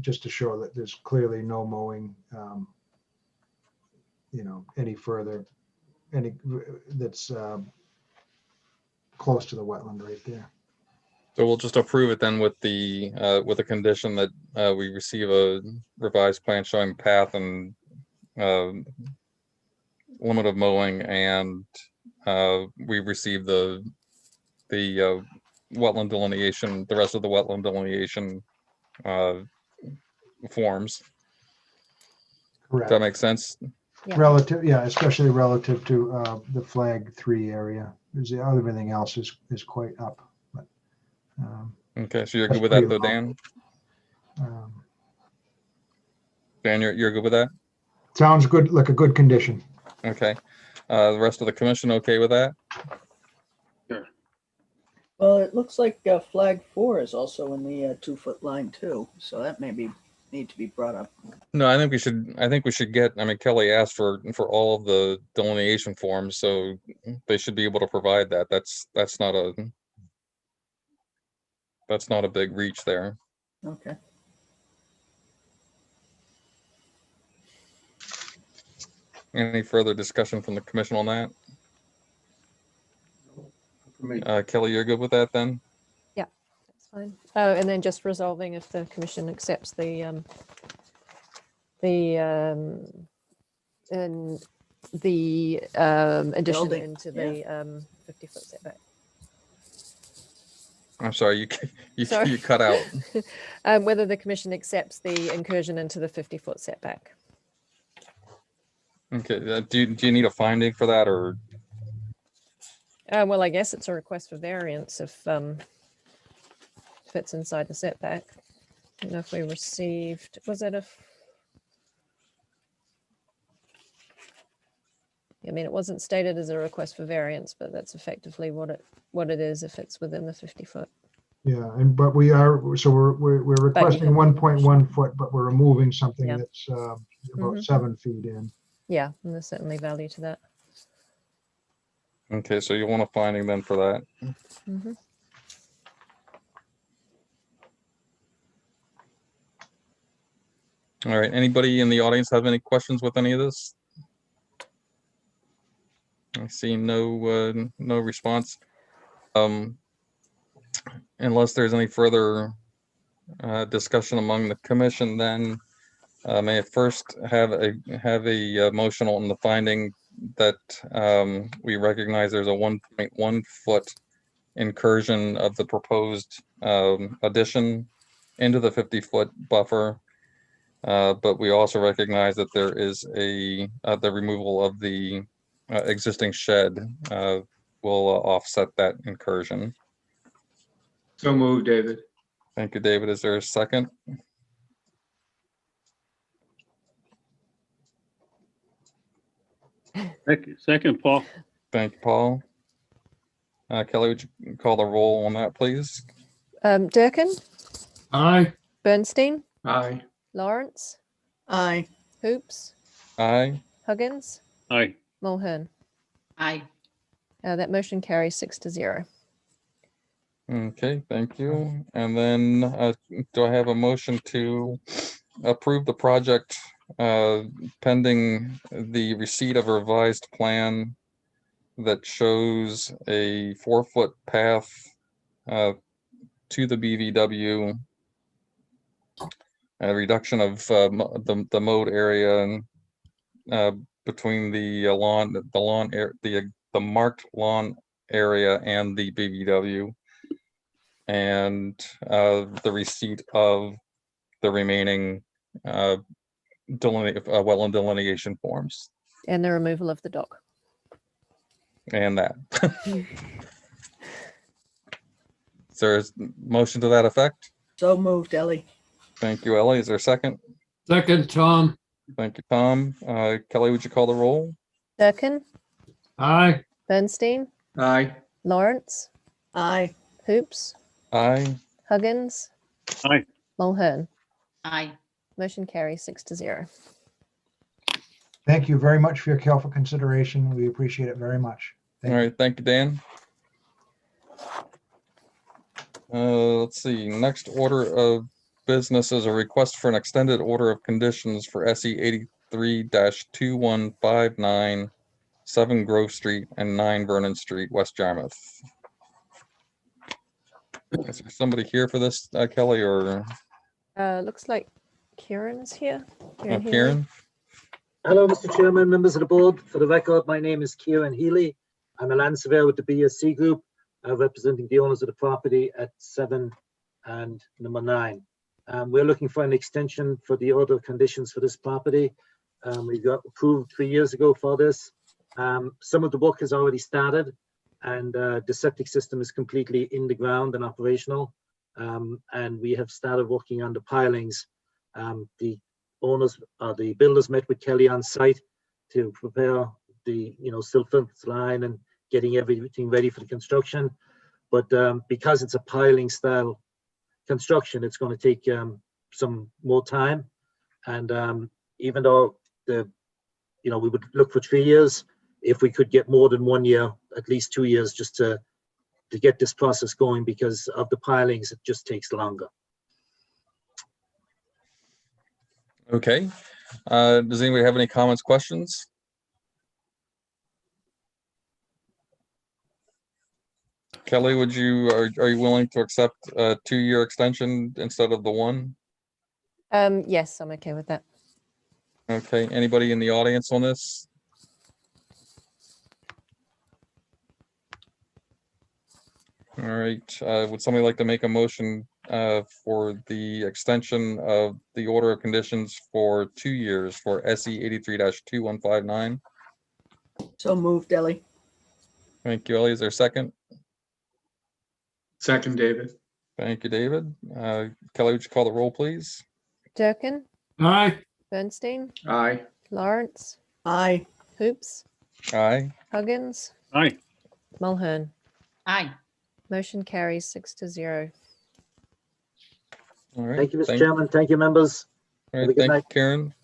Just to show that there's clearly no mowing, any further, that's close to the wetland right there. So we'll just approve it then with the condition that we receive a revised plan showing path and limit of mowing, and we receive the wetland delineation, the rest of the wetland delineation forms. Does Correct. that make sense? Yeah. Relative, yeah, especially relative to the flag 3 area. Everything else is quite up. But, Okay, so you're that's good with that pretty though, long. Dan? Dan, you're good with that? Sounds good, like a good condition. Okay. The rest of the commission okay with that? Well, it looks like flag 4 is also in the 2-foot line too, so that maybe need to be brought up. No, I think we should get, I mean, Kelly asked for all of the delineation forms, so they should be able to provide that. That's not a big reach there. Okay. Any further discussion from the commission on that? For me. Kelly, you're good with that then? That's fine. Oh, and then just resolving if the commission accepts the addition Building, into the 50-foot setback. I'm sorry, Sorry. you cut out. Whether the commission accepts the incursion into the 50-foot setback. Okay, do you need a finding for that, or? Well, I guess it's a request for variance if it's inside the setback. I don't know if we received, was it I mean, it wasn't stated as a request for variance, but that's effectively what it is if it's within the 50-foot. Yeah, but we're requesting have 1.1 foot, but we're removing something Yeah. that's about Mhm. 7 feet in. Yeah, and there's certainly value to that. Okay, so you want a finding then for that? Mm-hmm. All right, anybody in the audience have any questions with any of this? I see no response. Unless there's any further discussion among the commission, then may I first have a motion on the finding that we recognize there's a 1.1 foot incursion of the proposed addition into the 50-foot buffer, but we also recognize that there is the removal of the existing shed will offset that incursion. So moved, David. Thank you, David. Is there a second? Second, Paul. Thank you, Paul. Kelly, would you call the roll on that, please? Durkin, Aye. Bernstein, Aye. Lawrence, Aye. Hoops, Aye. Huggins, Aye. Mulhern. Aye. That motion carries 6-0. Okay, thank you. And then do I have a motion to approve the project pending the receipt of a revised plan that shows a 4-foot path to the BVW, a reduction of the mowed area between the marked lawn area and the BVW, and the receipt of the remaining wetland delineation forms And the removal of the dock. and that. Is there a motion to that effect? So moved, Ellie. Thank you, Ellie. Is there a second? Second, Tom. Thank you, Tom. Kelly, would you call the roll? Durkin, Aye. Bernstein, Aye. Lawrence, Aye. Hoops, Aye. Huggins. Aye. Mulhern. Aye. Motion carries 6-0. Thank you very much for your careful consideration. We appreciate it very much. All Thank you. right, thank you, Dan. Let's see, next order of business is a request for an extended order of conditions for SE 83-2159, 7 Grove Street and 9 Vernon Street, West Yarmouth. Is there somebody here for this, Kelly, or Looks like Kieran is here. Kieran Healy. Kieran? Hello, Mr. Chairman, members of the board. For the record, my name is Kieran Healy. I'm a land surveyor with the BSC Group, representing the owners of the property at 7 and number 9. We're looking for an extension for the order of conditions for this property. We got approved 3 years ago for this. Some of the work has already started, and the septic system is completely in the ground and operational. And we have started working on the pilings. The owners, the builders met with Kelly on site to prepare the, sill fence line and getting everything ready for the construction. But because it's a piling style construction, it's going to take some more time. And even though we would look for 3 years, if we could get more than 1 year, at least 2 years, just to get this process going, because of the pilings, it just takes longer. Okay. Does anybody have any comments, questions? Kelly, are you willing to accept a 2-year extension instead of the 1? Yes, I'm okay with that. Okay, anybody in the audience on this? All right, would somebody like to make a motion for the extension of the order of conditions for 2 years for SE 83-2159? So moved, Ellie. Thank you, Ellie. Is there a second? Second, David. Thank you, David. Kelly, would you call the roll, please? Durkin, Aye. Bernstein, Aye. Lawrence, Aye. Hoops, Aye. Huggins, Aye. Mulhern. Aye. Motion carries 6-0. All right. Thank you, Mr. Chairman. Thank you, members. All Have right, a good thank you, night. Karen.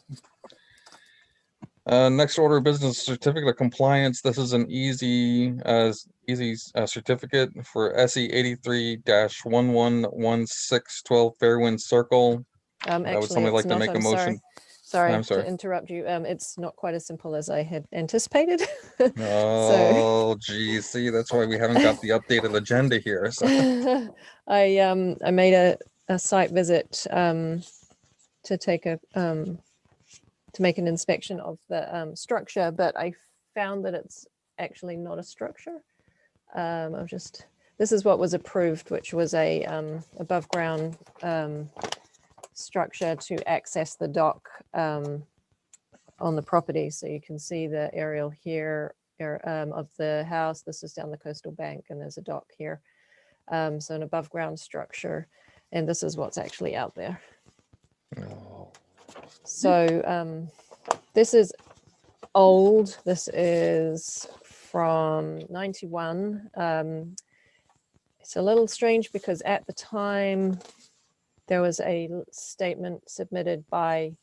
Next order of business, certificate of compliance. This is an easy certificate for SE 83-1116 Fairwind Circle. Would Actually, somebody like it's to not. make a I'm sorry. motion? Sorry I'm sorry. to interrupt you. It's not quite as simple as I had anticipated. Oh, geez, see, that's why we haven't got the updated agenda here. So. I made a site visit to take to make an inspection of the structure, but I found that it's actually not a structure. This is what was approved, which was a above ground structure to access the dock on the property. So you can see the aerial here of the house. This is down the coastal bank, and there's a dock here. So an above ground structure, and this is what's actually out there. Oh. So this is old. This is from 91. It's a little strange because at the time there was a statement submitted by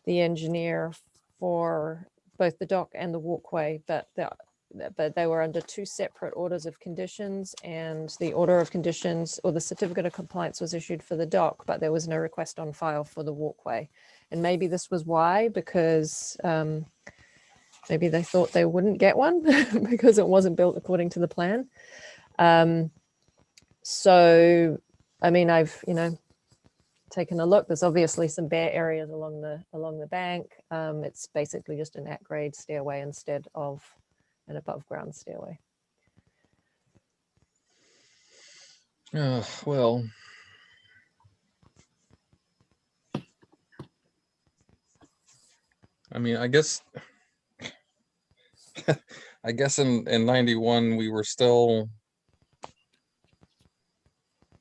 the engineer for both the dock and the walkway, but they were under 2 separate orders of conditions, and the order of conditions or the certificate of compliance was issued for the dock, but there was no request on file for the walkway. And maybe this was why, because maybe they thought they wouldn't get one because it wasn't built according to the plan. So, I mean, I've, taken a look. There's obviously some bare areas along the bank. It's basically just an at-grade stairway instead of an above ground stairway. Well, I mean, I guess in 91 we were still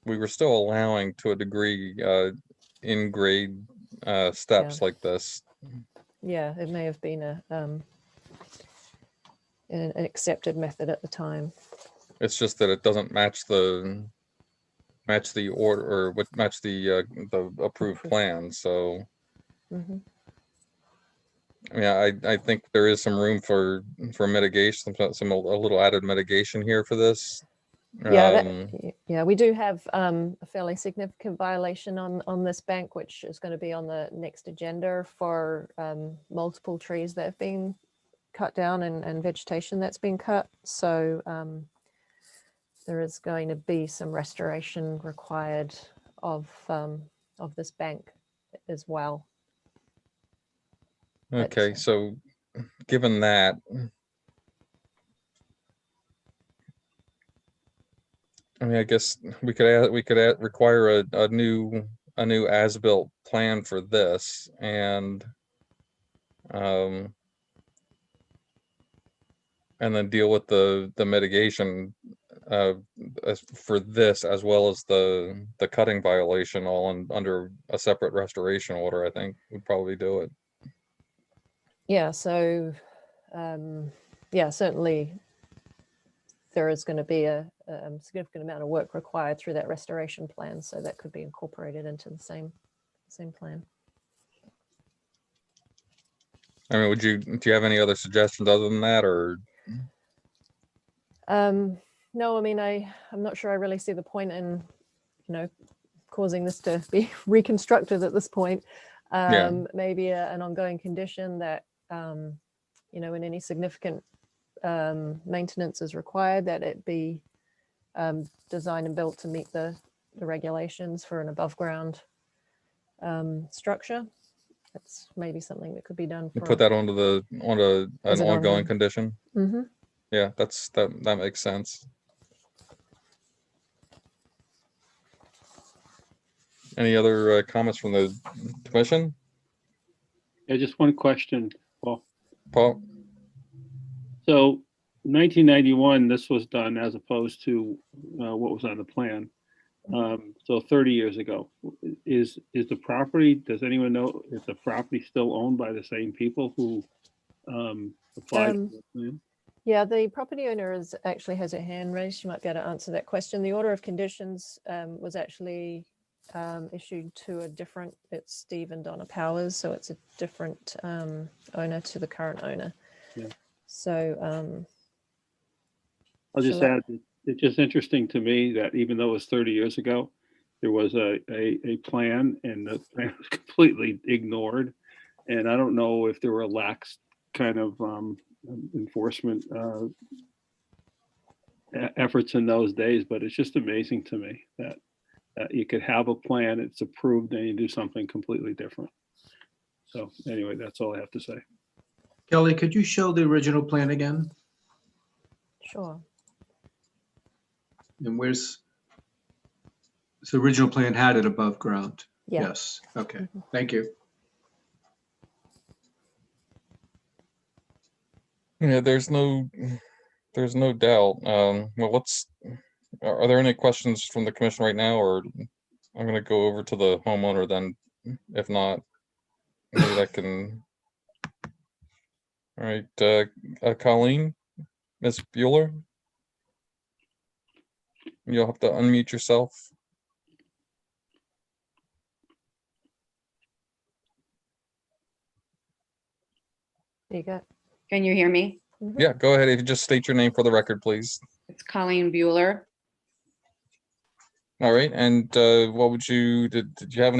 allowing to a degree in grade steps like this. Yeah, it may have been an accepted method at the time. It's just that it doesn't match the order or match the approved plan. So Mhm. I mean, I think there is some room for mitigation, a little added mitigation here for this. Yeah, we do have a fairly significant violation on this bank, which is going to be on the next agenda for multiple trees that have been cut down and vegetation that's been cut. So there is going to be some restoration required of this bank as well. Okay, so given that, I mean, I guess we could require a new as-built plan for this, and then deal with the mitigation for this, as well as the cutting violation, all under a separate restoration order. I think would probably do it. Yeah, so yeah, certainly there is going to be a significant amount of work required through that restoration plan, so that could be incorporated into the same plan. I mean, do you have any other suggestions other than that, or? No, I mean, I'm not sure I really see the point in, causing this to be reconstructed at this point. Maybe an ongoing condition that, when any significant maintenance is required, that it be designed and built to meet the regulations for an above ground structure. That's maybe something that could be done. Put that onto an ongoing condition. Mm-hmm. Yeah, that makes sense. Any other comments from the commission? Yeah, just one question, Paul. So 1991, this was done as opposed to what was on the plan. So 30 years ago. Is the property, does anyone know if the property still owned by the same people who applied for the plan? Yeah, the property owner actually has her hand raised. She might be able to answer that question. The order of conditions was actually issued to it's Steve and Donna Powers, so it's a different owner to the current owner. Yeah. So I'll just add, it's just interesting to me that even though it was 30 years ago, there was a plan, and the plan was completely ignored. And I don't know if there were lax kind of enforcement efforts in those days, but it's just amazing to me that you could have a plan, it's approved, and you do something completely different. So anyway, that's all I have to say. Kelly, could you show the original plan again? Sure. And the original plan had it above ground? Yeah. Yes. Okay. Thank you. Yeah, there's no doubt. Well, are there any questions from the commission right now, or I'm going to go over to the homeowner then? If not, maybe that can. All right, Colleen, Ms. Bueller, you'll have to unmute yourself. There you go. Can you hear me? Mm-hmm. Yeah, go ahead. If you just state your name for the record, please. It's Colleen Bueller. All right, and what would you did you have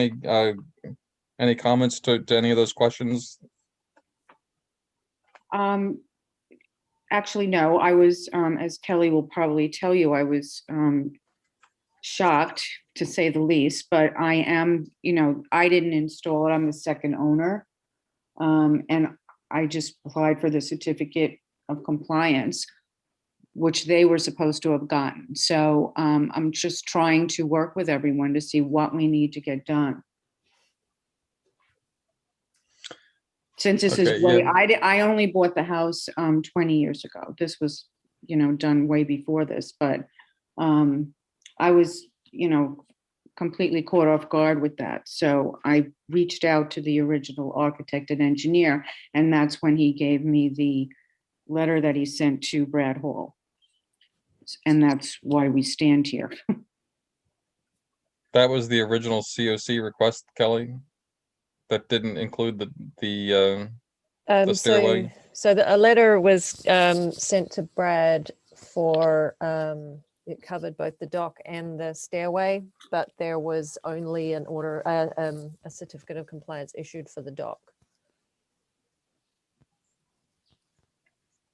any comments to any of those questions? Actually, no. I was, as Kelly will probably tell you, I was shocked, to say the least. But I am, I didn't install it. I'm the second owner, and I just applied for the certificate of compliance. which they were supposed to have gotten. So I'm just trying to work with everyone to see what we need to get done. Since this Okay, is way, yeah. I only bought the house 20 years ago. This was, done way before this, but I was, completely caught off guard with that. So I reached out to the original architect and engineer, and that's when he gave me the letter that he sent to Brad Hall. And that's why we stand here. That was the original COC request, Kelly? That didn't include the stairway? So a letter was sent to Brad for, it covered both the dock and the stairway, but there was only an order, a certificate of compliance issued for the dock.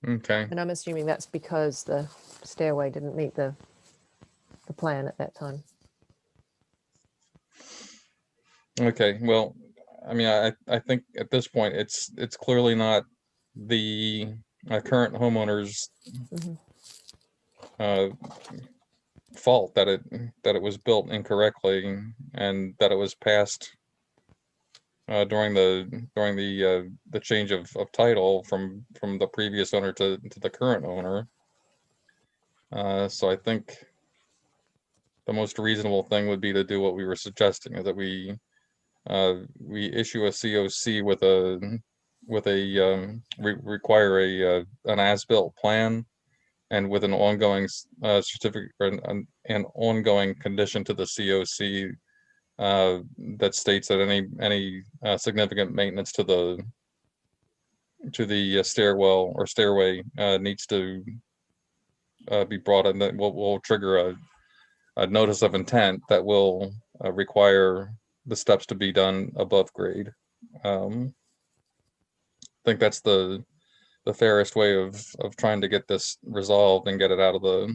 Okay, And I'm assuming that's because the stairway didn't meet the plan at that time. okay, well, I mean, I think at this point, it's clearly not the current homeowner's Mhm. fault that it was built incorrectly and that it was passed during the change of title from the previous owner to the current owner. So I think the most reasonable thing would be to do what we were suggesting, is that we issue a COC with require an as-built plan, and with an ongoing certificate, or an ongoing condition to the COC that states that any significant maintenance to the stairwell or stairway needs to be brought in, that will trigger a notice of intent that will require the steps to be done above grade. I think that's the fairest way of trying to get this resolved and get it out of the,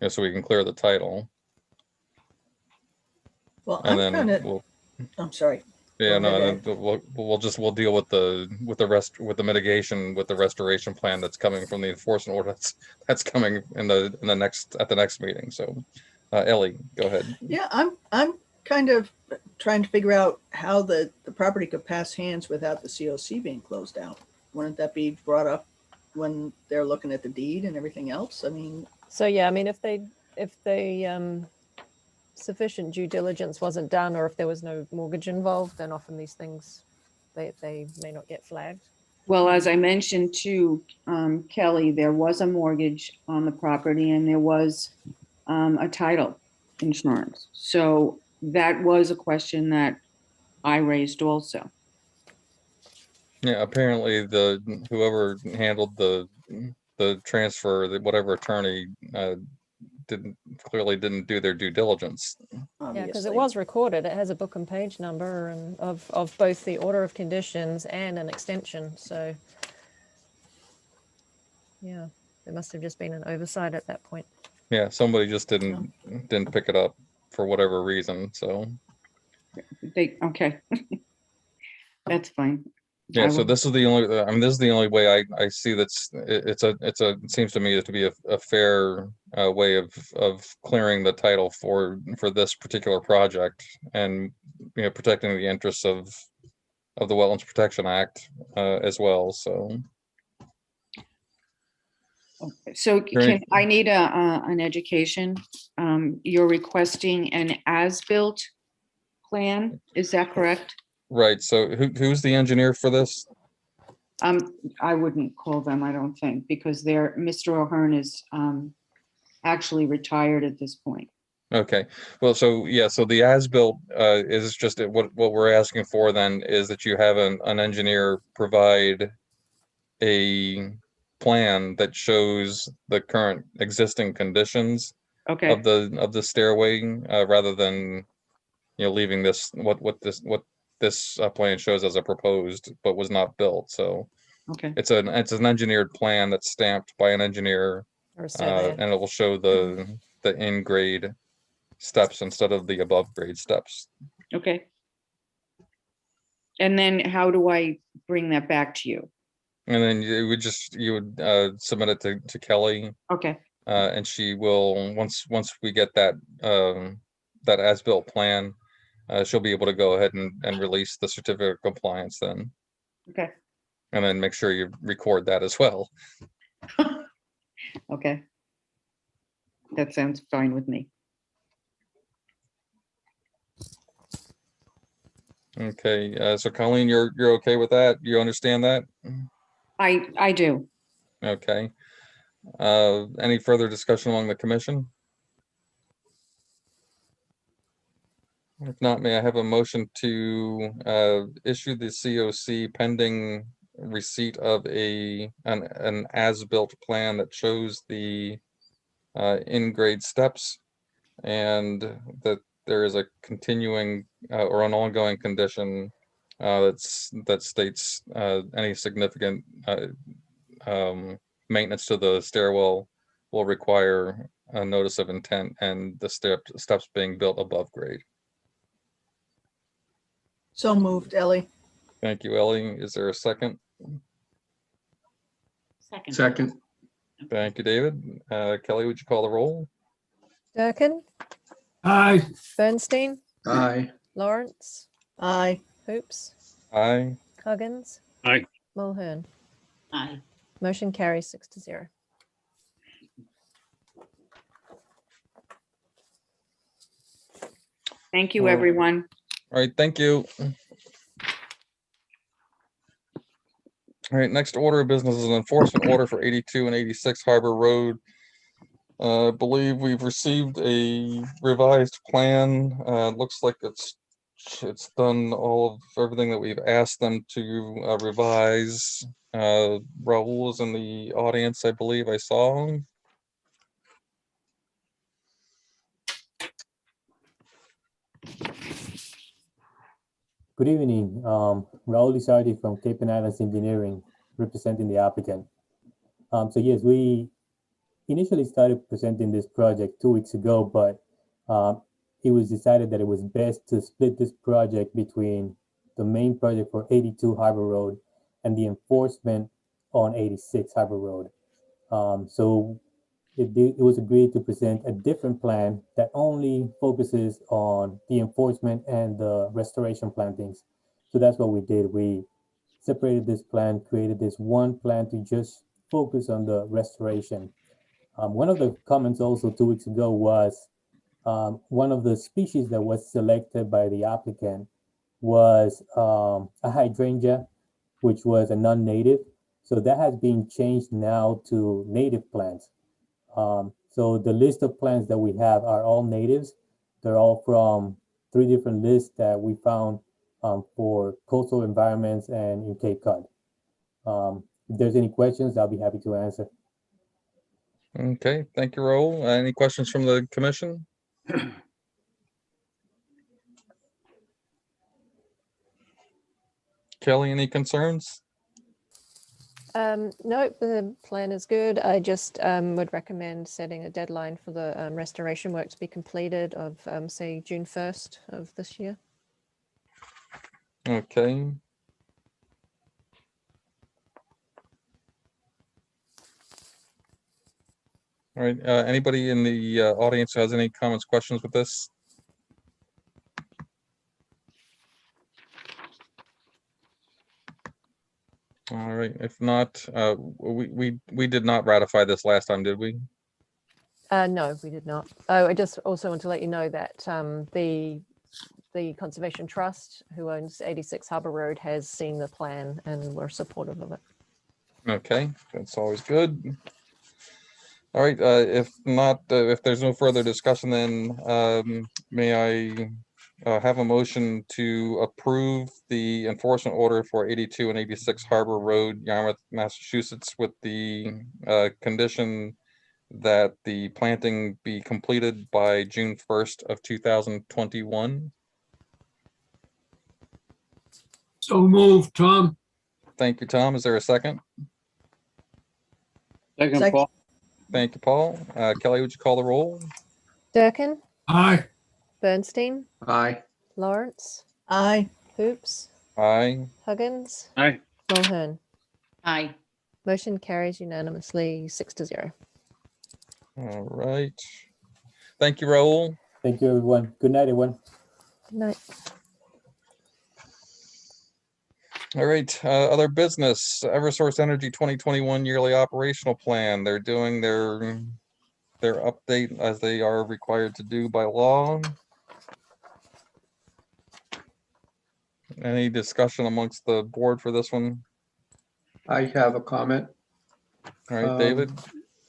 so we can clear the title. Well, And I'm then kind of, we'll, I'm sorry. yeah, Go no, ahead, and then we'll deal with the mitigation, with the restoration plan that's coming from the enforcement order that's coming at the next meeting. So Ellie, go ahead. Yeah, I'm kind of trying to figure out how the property could pass hands without the COC being closed out. Wouldn't that be brought up when they're looking at the deed and everything else? I mean, So yeah, I mean, if the sufficient due diligence wasn't done, or if there was no mortgage involved, then often these things, they may not get flagged. Well, as I mentioned to Kelly, there was a mortgage on the property and there was a title insurance. So that was a question that I raised also. Yeah, apparently whoever handled the transfer, whatever attorney clearly didn't do their due diligence. Yeah, because it was recorded. It has a book and page number and of both the order of conditions and an extension. So yeah, there must have just been an oversight at that point. Yeah, somebody just didn't pick it up for whatever reason. So okay. That's fine. Yeah, so this is the only, I mean, this is the only way I see it seems to me to be a fair way of clearing the title for this particular project, and protecting the interests of the Wetlands Protection Act as well. So I need an education. You're requesting an as-built plan, is that correct? Right. So who's the engineer for this? I wouldn't call them, I don't think, because Mr. O'Hearn is actually retired at this point. Okay. Well, so yeah, so the as-built is just what we're asking for then is that you have an engineer provide a plan that shows the current existing conditions of the stairway, rather than leaving this what this plan shows as a proposed but was not built. So it's an engineered plan that's stamped by an engineer, and it will show the in grade steps instead of the above grade steps. Okay. And then how do I bring that back to you? And then you would submit it to Kelly, Okay, and she will, once we get that, that as-built plan, she'll be able to go ahead and release the certificate of compliance then. okay, And then make sure you record that as well. okay. That sounds fine with me. Okay, so Colleen, you're okay with that? You understand that? I do. Okay. Any further discussion among the commission? If not, may I have a motion to issue the COC pending receipt of an as-built plan that shows the in-grade steps, and that there is a continuing or an ongoing condition that states any significant maintenance to the stairwell will require a notice of intent, and the steps being built above grade. So moved, Ellie. Thank you, Ellie. Is there a second? Second. Thank you, David. Kelly, would you call the roll? Durkin, Aye. Bernstein, Aye. Lawrence, Aye. Hoops, Aye. Huggins. Aye. Mulhern. Aye. Motion carries 6-0. Thank you, Oh. everyone. All right, thank you. All right, next order of business is an enforcement order for 82 and 86 Harbor Road. I believe we've received a revised plan. Looks like it's done everything that we've asked them to revise. Raul is in the audience, I believe I saw him. Good evening, Raul Lizardi from Cape and Islands Engineering, representing the applicant. So yes, we initially started presenting this project 2 weeks ago, but it was decided that it was best to split this project between the main project for 82 Harbor Road and the enforcement on 86 Harbor Road. So it was agreed to present a different plan that only focuses on the enforcement and the restoration plantings. So that's what we did. We separated this plan, created this one plan to just focus on the restoration. One of the comments also 2 weeks ago was one of the species that was selected by the applicant was a hydrangea, which was a non-native. So that has been changed now to native plants. So the list of plants that we have are all natives. They're all from 3 different lists that we found for coastal environments and in Cape Cod. If there's any questions, I'll be happy to answer. Okay, thank you, Raul. Any questions from the commission? Kelly, any concerns? No, the plan is good. I just would recommend setting a deadline for the restoration work to be completed of, say, June 1st of this year. Okay. All right, anybody in the audience who has any comments, questions with this? All right, if not, we did not ratify this last time, did we? No, we did not. Oh, I just also want to let you know that the Conservation Trust, who owns 86 Harbor Road, has seen the plan and we're supportive of it. Okay, that's always good. All right, if not, if there's no further discussion, then may I have a motion to approve the enforcement order for 82 and 86 Harbor Road, Yarmouth, Massachusetts, with the condition that the planting be completed by June 1st of 2021. So moved, Tom. Thank you, Tom. Is there a second? Second, Paul. Thank you, Paul. Kelly, would you call the roll? Durkin, Aye. Bernstein, Aye. Lawrence, Aye. Hoops, Aye. Huggins, Aye. Mulhern. Aye. Motion carries unanimously 6-0. All right. Thank you, Raul. Thank you, everyone. Good night, everyone. Good night. All right, other business, Eversource Energy 2021 yearly operational plan. They're doing their update as they are required to do by law. Any discussion amongst the board for this one? I have a comment. All right, David?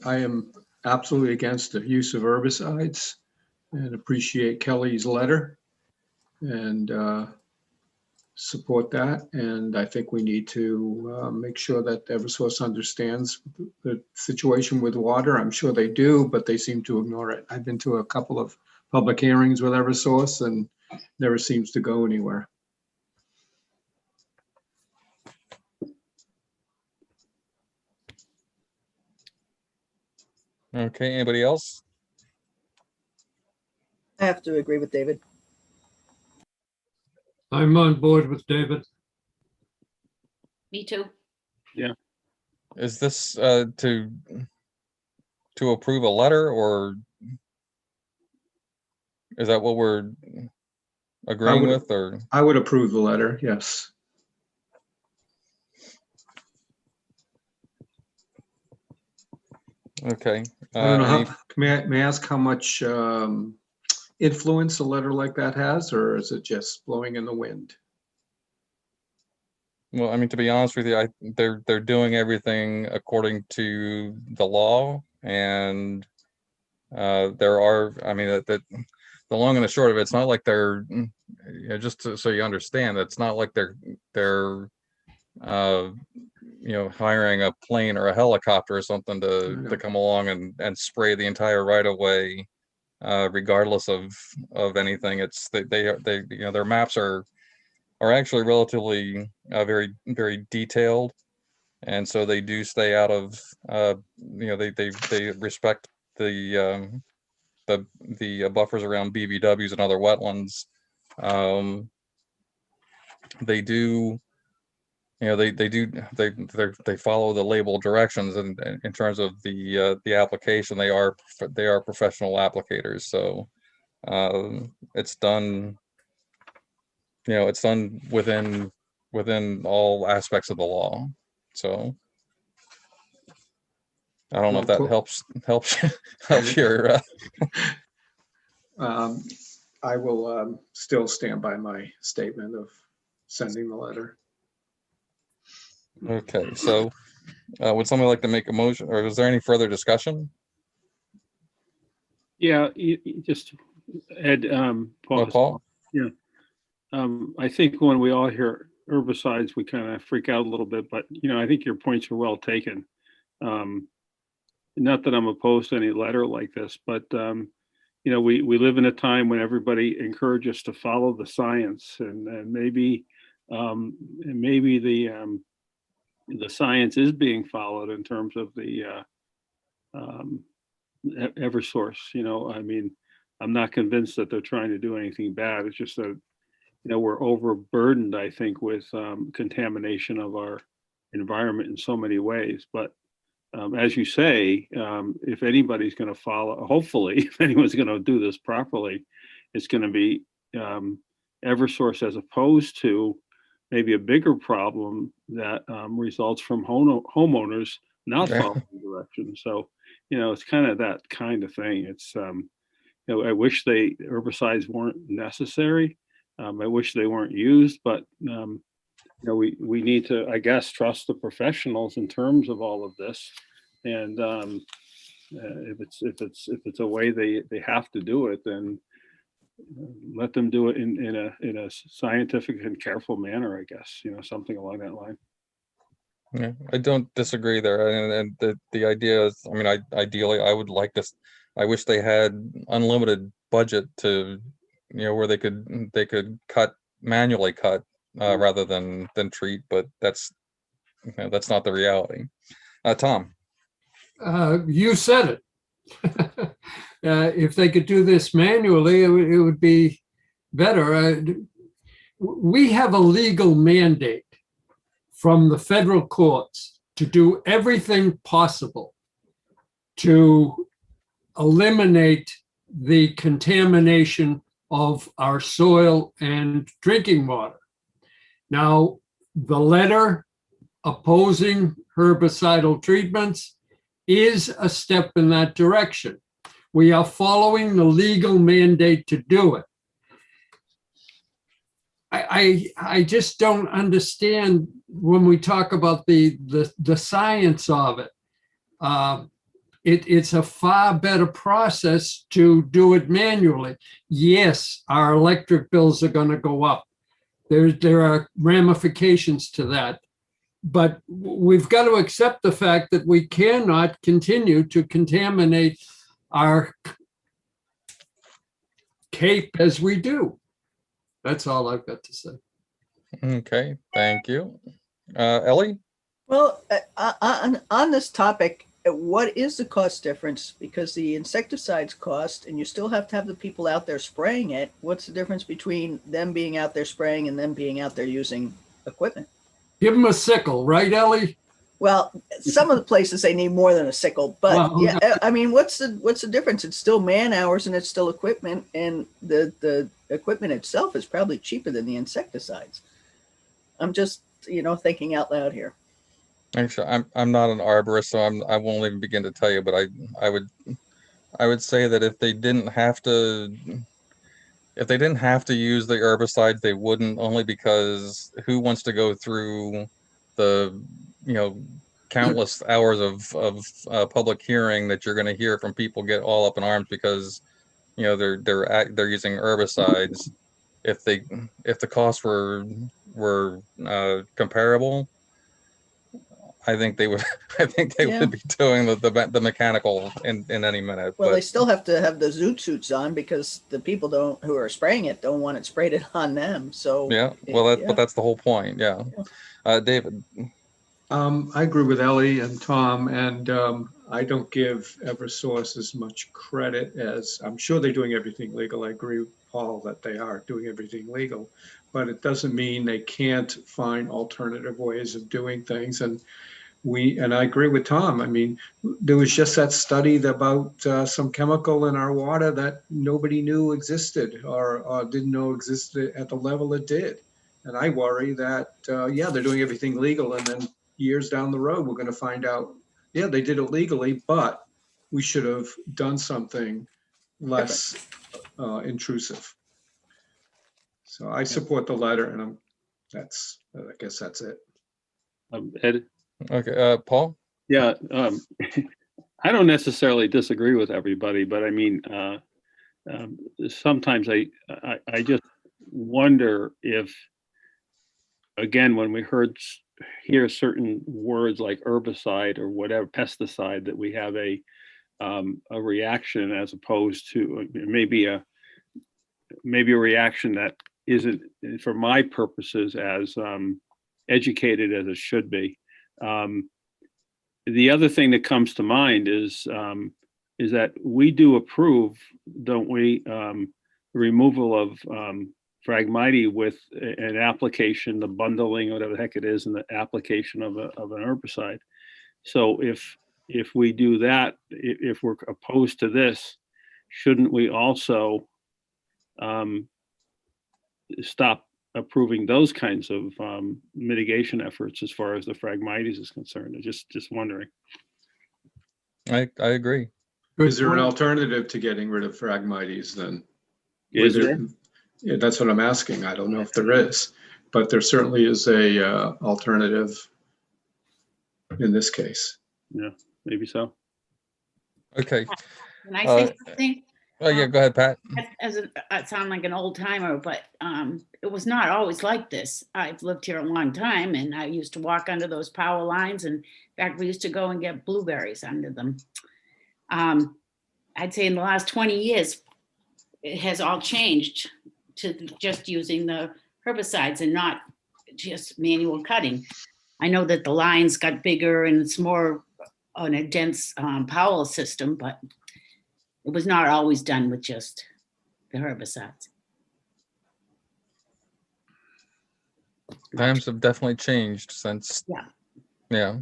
I am absolutely against the use of herbicides and appreciate Kelly's letter and support that. And I think we need to make sure that Eversource understands the situation with water. I'm sure they do, but they seem to ignore it. I've been to a couple of public hearings with Eversource and never seems to go anywhere. Okay, anybody else? I have to agree with David. I'm on board with David. Me too. Is this to approve a letter, or is that what we're agreeing with, or? I would approve the letter, yes. Okay. I don't know how, may I ask how much influence a letter like that has, or is it just blowing in the wind? Well, I mean, to be honest with you, they're doing everything according to the law, and there are, I mean, the long and the short of it, it's not like they're, just so you understand, it's not like they're hiring a plane or a helicopter or something to come along and spray the entire right of way, regardless of anything. It's their maps are actually relatively very, very detailed, and so they do stay out of they respect the buffers around BVWs and other wetlands. They do, they follow the label directions, and in terms of the application, they are professional applicators. So it's done. It's done within all aspects of the law. So I don't know if that helps your. I will still stand by my statement of sending the letter. Okay, so would somebody like to make a motion, or is there any further discussion? Yeah, you just Ed, Paul? Yeah. I think when we all hear herbicides, we kind of freak out a little bit, but I think your points are well taken. Not that I'm opposed to any letter like this, but we live in a time when everybody encourages us to follow the science, and maybe the science is being followed in terms of the Eversource. I mean, I'm not convinced that they're trying to do anything bad. It's just that we're overburdened, I think, with contamination of our environment in so many ways. But as you say, if anybody's going to follow, hopefully, if anyone's going to do this properly, it's going to be Eversource, as opposed to maybe a bigger problem that results from homeowners not following directions. So, it's kind of that kind of thing. It's, I wish herbicides weren't necessary. I wish they weren't used, but we need to, I guess, trust the professionals in terms of all of this. And if it's a way they have to do it, then let them do it in a scientific and careful manner, I guess, something along that line. Yeah, I don't disagree there. And the idea is, I mean, ideally, I would like this. I wish they had unlimited budget to, where they could manually cut rather than treat, but that's not the reality. Tom. You said it. If they could do this manually, it would be better. We have a legal mandate from the federal courts to do everything possible to eliminate the contamination of our soil and drinking water. Now, the letter opposing herbicidal treatments is a step in that direction. We are following the legal mandate to do it. I just don't understand when we talk about the science of it. It's a far better process to do it manually. Yes, our electric bills are going to go up. There are ramifications to that. But we've got to accept the fact that we cannot continue to contaminate our Cape as we do. That's all I've got to say. Okay, thank you. Ellie? Well, on this topic, what is the cost difference? Because the insecticides cost, and you still have to have the people out there spraying it. What's the difference between them being out there spraying and them being out there using equipment? Give them a sickle, right, Ellie? Well, some of the places they need more than a sickle, but Well, yeah, I mean, what's the difference? It's still man hours and it's still equipment, and the equipment itself is probably cheaper than the insecticides. I'm just, thinking out loud here. Actually, I'm not an arborist, so I won't even begin to tell you. But I would say that if they didn't have to use the herbicides, they wouldn't. Only because who wants to go through the countless hours of public hearing that you're going to hear from people get all up in arms because they're using herbicides. If the costs were comparable, I think they would. I think they would be doing the mechanical in any minute. Well, they still have to have the zoot suits on because the people who are spraying it don't want it sprayed on them. So yeah, well, but that's the whole point. Yeah, David. I agree with Ellie and Tom, and I don't give Eversource as much credit as I'm sure they're doing everything legal. I agree with Paul that they are doing everything legal, but it doesn't mean they can't find alternative ways of doing things. And I agree with Tom. I mean, there was just that study about some chemical in our water that nobody knew existed or didn't know existed at the level it did. And I worry that, they're doing everything legal, and then years down the road, we're going to find out, they did it legally, but we should have done something less intrusive. So I support the letter, and I guess that's it. Ed? Okay, Paul? Yeah, I don't necessarily disagree with everybody, but I mean, sometimes I just wonder if, again, when we hear certain words like herbicide or whatever, pesticide, that we have a reaction as opposed to maybe a reaction that isn't, for my purposes, as educated as it should be. The other thing that comes to mind is that we do approve, don't we, removal of Phragmites with an application, the bundling, whatever the heck it is, and the application of an herbicide. So if we do that, if we're opposed to this, shouldn't we also stop approving those kinds of mitigation efforts as far as the Phragmites is concerned? I'm just wondering. I agree. Is there an alternative to getting rid of Phragmites then? Is there? Yeah, that's what I'm asking. I don't know if there is, but there certainly is a alternative in this case. Yeah, maybe so. Okay. Can I say something? Oh yeah, go ahead, Pat. I sound like an old timer, but it was not always like this. I've lived here a long time, and I used to walk under those power lines, and in fact, we used to go and get blueberries under them. I'd say in the last 20 years, it has all changed to just using the herbicides and not just manual cutting. I know that the lines got bigger and it's more on a dense power system, but it was not always done with just the herbicides. Times have definitely changed since. Yeah. Yeah.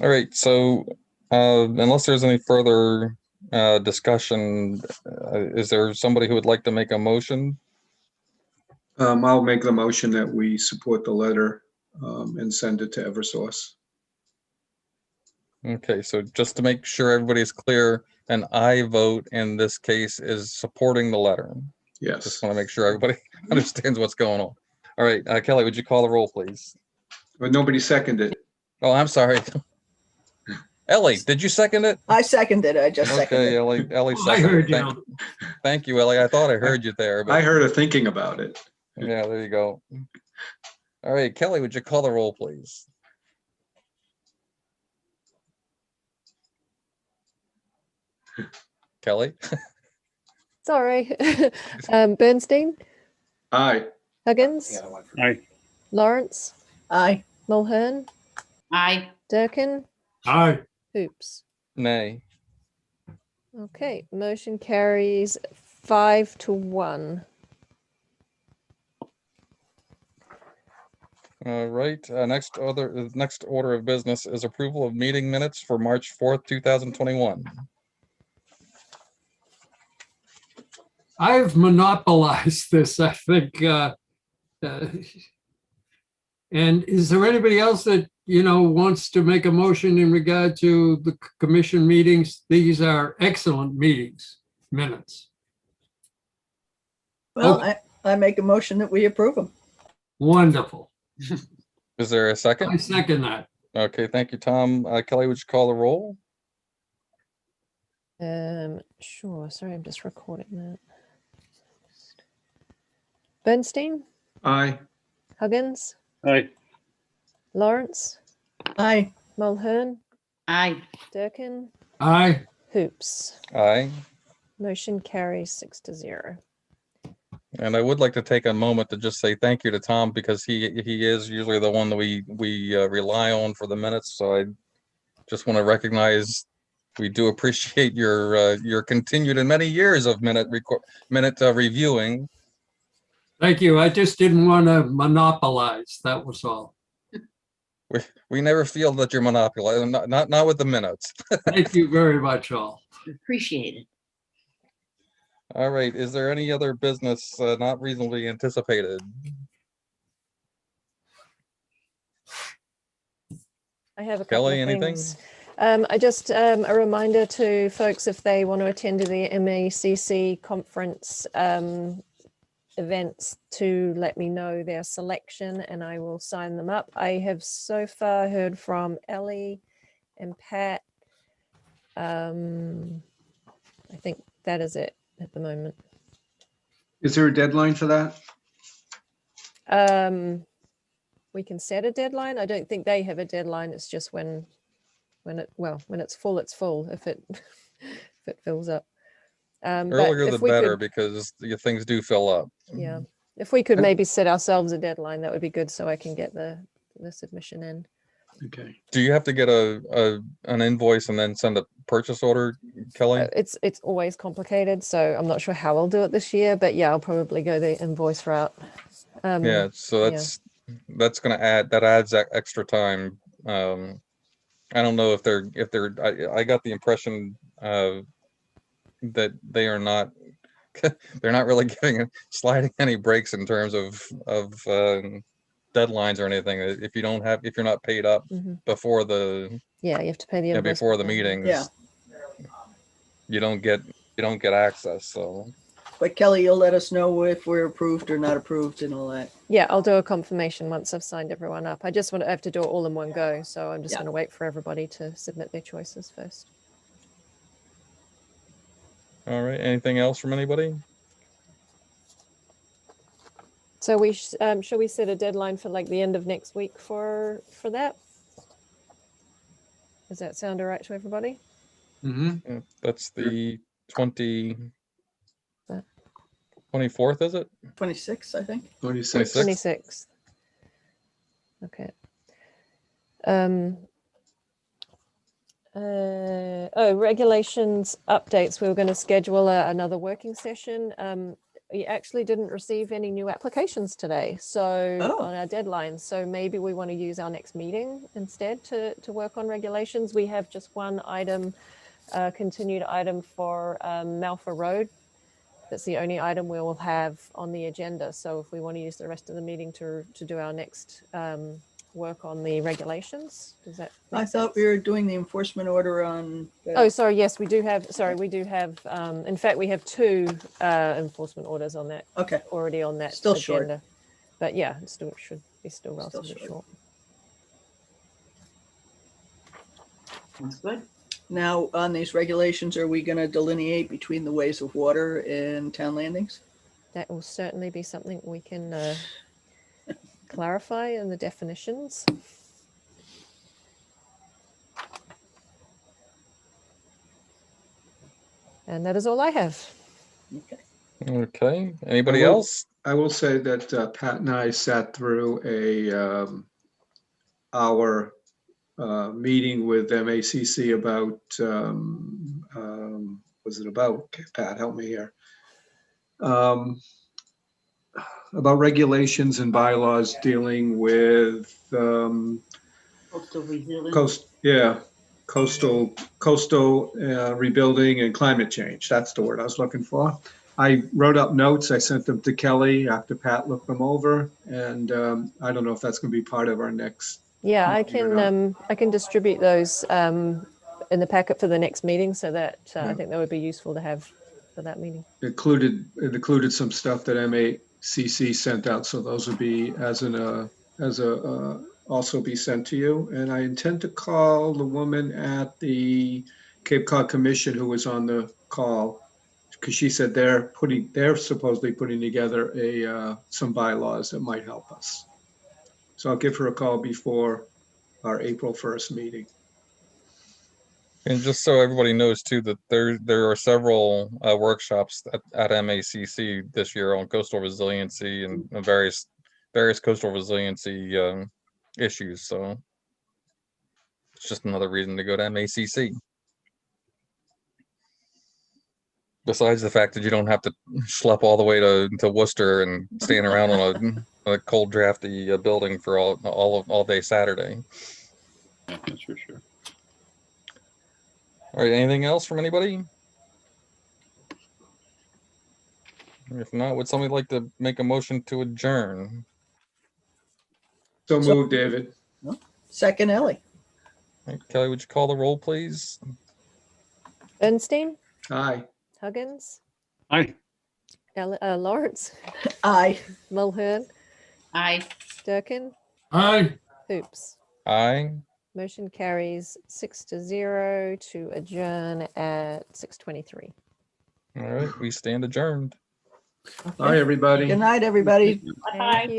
All right, so unless there's any further discussion, is there somebody who would like to make a motion? I'll make the motion that we support the letter and send it to Eversource. Okay, so just to make sure everybody's clear, an I vote in this case is supporting the letter. Yes. Just want to make sure everybody understands what's going on. All right, Kelly, would you call the roll, please? But nobody seconded it. Oh, I'm sorry. Ellie, did you second it? I seconded it. I just Okay, seconded. Ellie Oh, I seconded. heard Thank, you. thank you, Ellie. I thought I heard you there, I but heard her thinking about it. yeah, there you go. All right, Kelly, would you call the roll, please? Kelly? Sorry. Bernstein, Aye. Huggins, Aye. Lawrence, Aye. Mulhern, Aye. Durkin, Aye. Hoops. Nay. Okay, motion carries 5-1. All right, next order of business is approval of meeting minutes for March 4th, 2021. I've monopolized this, I think. And is there anybody else that, wants to make a motion in regard to the commission meetings? These are excellent minutes. Well, Okay. I make a motion that we approve them. Wonderful. Is there a I second? second that. Okay, thank you, Tom. Kelly, would you call the roll? Sure. Sorry, I'm just recording that. Bernstein, Aye. Huggins, Aye. Lawrence, Aye. Mulhern, Aye. Durkin, Aye. Hoops. Aye. Motion carries 6-0. And I would like to take a moment to just say thank you to Tom because he is usually the one that we rely on for the minutes. So I just want to recognize we do appreciate your continued and many years of minute reviewing. Thank you. I just didn't want to monopolize. That was all. We never feel that you're monopolizing, not with the minutes. Thank you very much, all. Appreciate it. All right, is there any other business not reasonably anticipated? I have a couple Kelly, of anything? things. I just a reminder to folks if they want to attend the MECC conference events to let me know their selection and I will sign them up. I have so far heard from Ellie and Pat. I think that is it at the moment. Is there a deadline for that? We can set a deadline. I don't think they have a deadline. It's just when it's full, it's full. If it if it fills up. But Earlier if the we better could, because things do fill up. yeah, if we could maybe set ourselves a deadline, that would be good so I can get the submission in. Okay. Do you have to get an invoice and then send a purchase order, Kelly? It's always complicated, so I'm not sure how I'll do it this year, but yeah, I'll probably go the invoice route. Yeah, so that's gonna adds extra time. I don't know if they're I got the impression that they are not they're not really sliding any breaks in terms of deadlines or anything. If you're not paid up before the you have to pay the invoice before the meetings, Yeah. you don't get access. So But Kelly, you'll let us know if we're approved or not approved and all that. yeah, I'll do a confirmation once I've signed everyone up. I just have to do it all in one go, so I'm just going to wait for everybody to submit their choices first. all right, anything else from anybody? So we shall we set a deadline for like the end of next week for that? Does that sound all right to everybody? Mm-hmm. That's the 24th, is it? 26, I think. 26. 26th. Okay. Regulations updates. We were going to schedule another working session. we actually didn't receive any new applications today, so Oh. on our deadline. So maybe we want to use our next meeting instead to work on regulations. We have just one item, continued item for Malfa Road. That's the only item we will have on the agenda. So if we want to use the rest of the meeting to do our next work on the regulations, does that make I thought sense? we were doing the enforcement order on. Oh, sorry. Yes, we do have. Sorry, we do have. In fact, we have 2 enforcement orders on that Okay, already on that Still short. agenda. But yeah, it still should be still Still relatively short. short. That's good. now on these regulations, are we going to delineate between the ways of water and town landings? That will certainly be something we can clarify in the definitions. And that is all I have. Okay. Okay, anybody will- else? I will say that Pat and I sat through our meeting with MACC about, was it about, Pat, help me here. About regulations and bylaws dealing with Coastal resilience. coastal rebuilding and climate change. That's the word I was looking for. I wrote up notes. I sent them to Kelly after Pat looked them over, and I don't know if that's going to be part of our next. Yeah, Meeting or I can distribute those in the packet for the next meeting, so that I think that would be useful to have for that meeting. It included some stuff that MACC sent out, so those would be also be sent to you. And I intend to call the woman at the Cape Cod Commission who was on the call, because she said they're supposedly putting together some bylaws that might help us. So I'll give her a call before our April 1st meeting. And just so everybody knows too, that there are several workshops at MACC this year on coastal resiliency and various coastal resiliency issues. So it's just another reason to go to MACC. Besides the fact that you don't have to schlep all the way to Worcester and stand around on a cold, drafty building for all day Saturday. Yeah, that's for sure. All right, anything else from anybody? If not, would somebody like to make a motion to adjourn? So moved, David. Second, Ellie. All right, Kelly, would you call the roll, please? Bernstein, Aye. Huggins, Hi. Lawrence, Aye. Mulhern, I Durkin, Aye. Hoops. Aye. Motion carries 6-0 to adjourn at 6:23. All right, we stand adjourned. Bye, everybody. Good night, everybody. Bye. Thank you.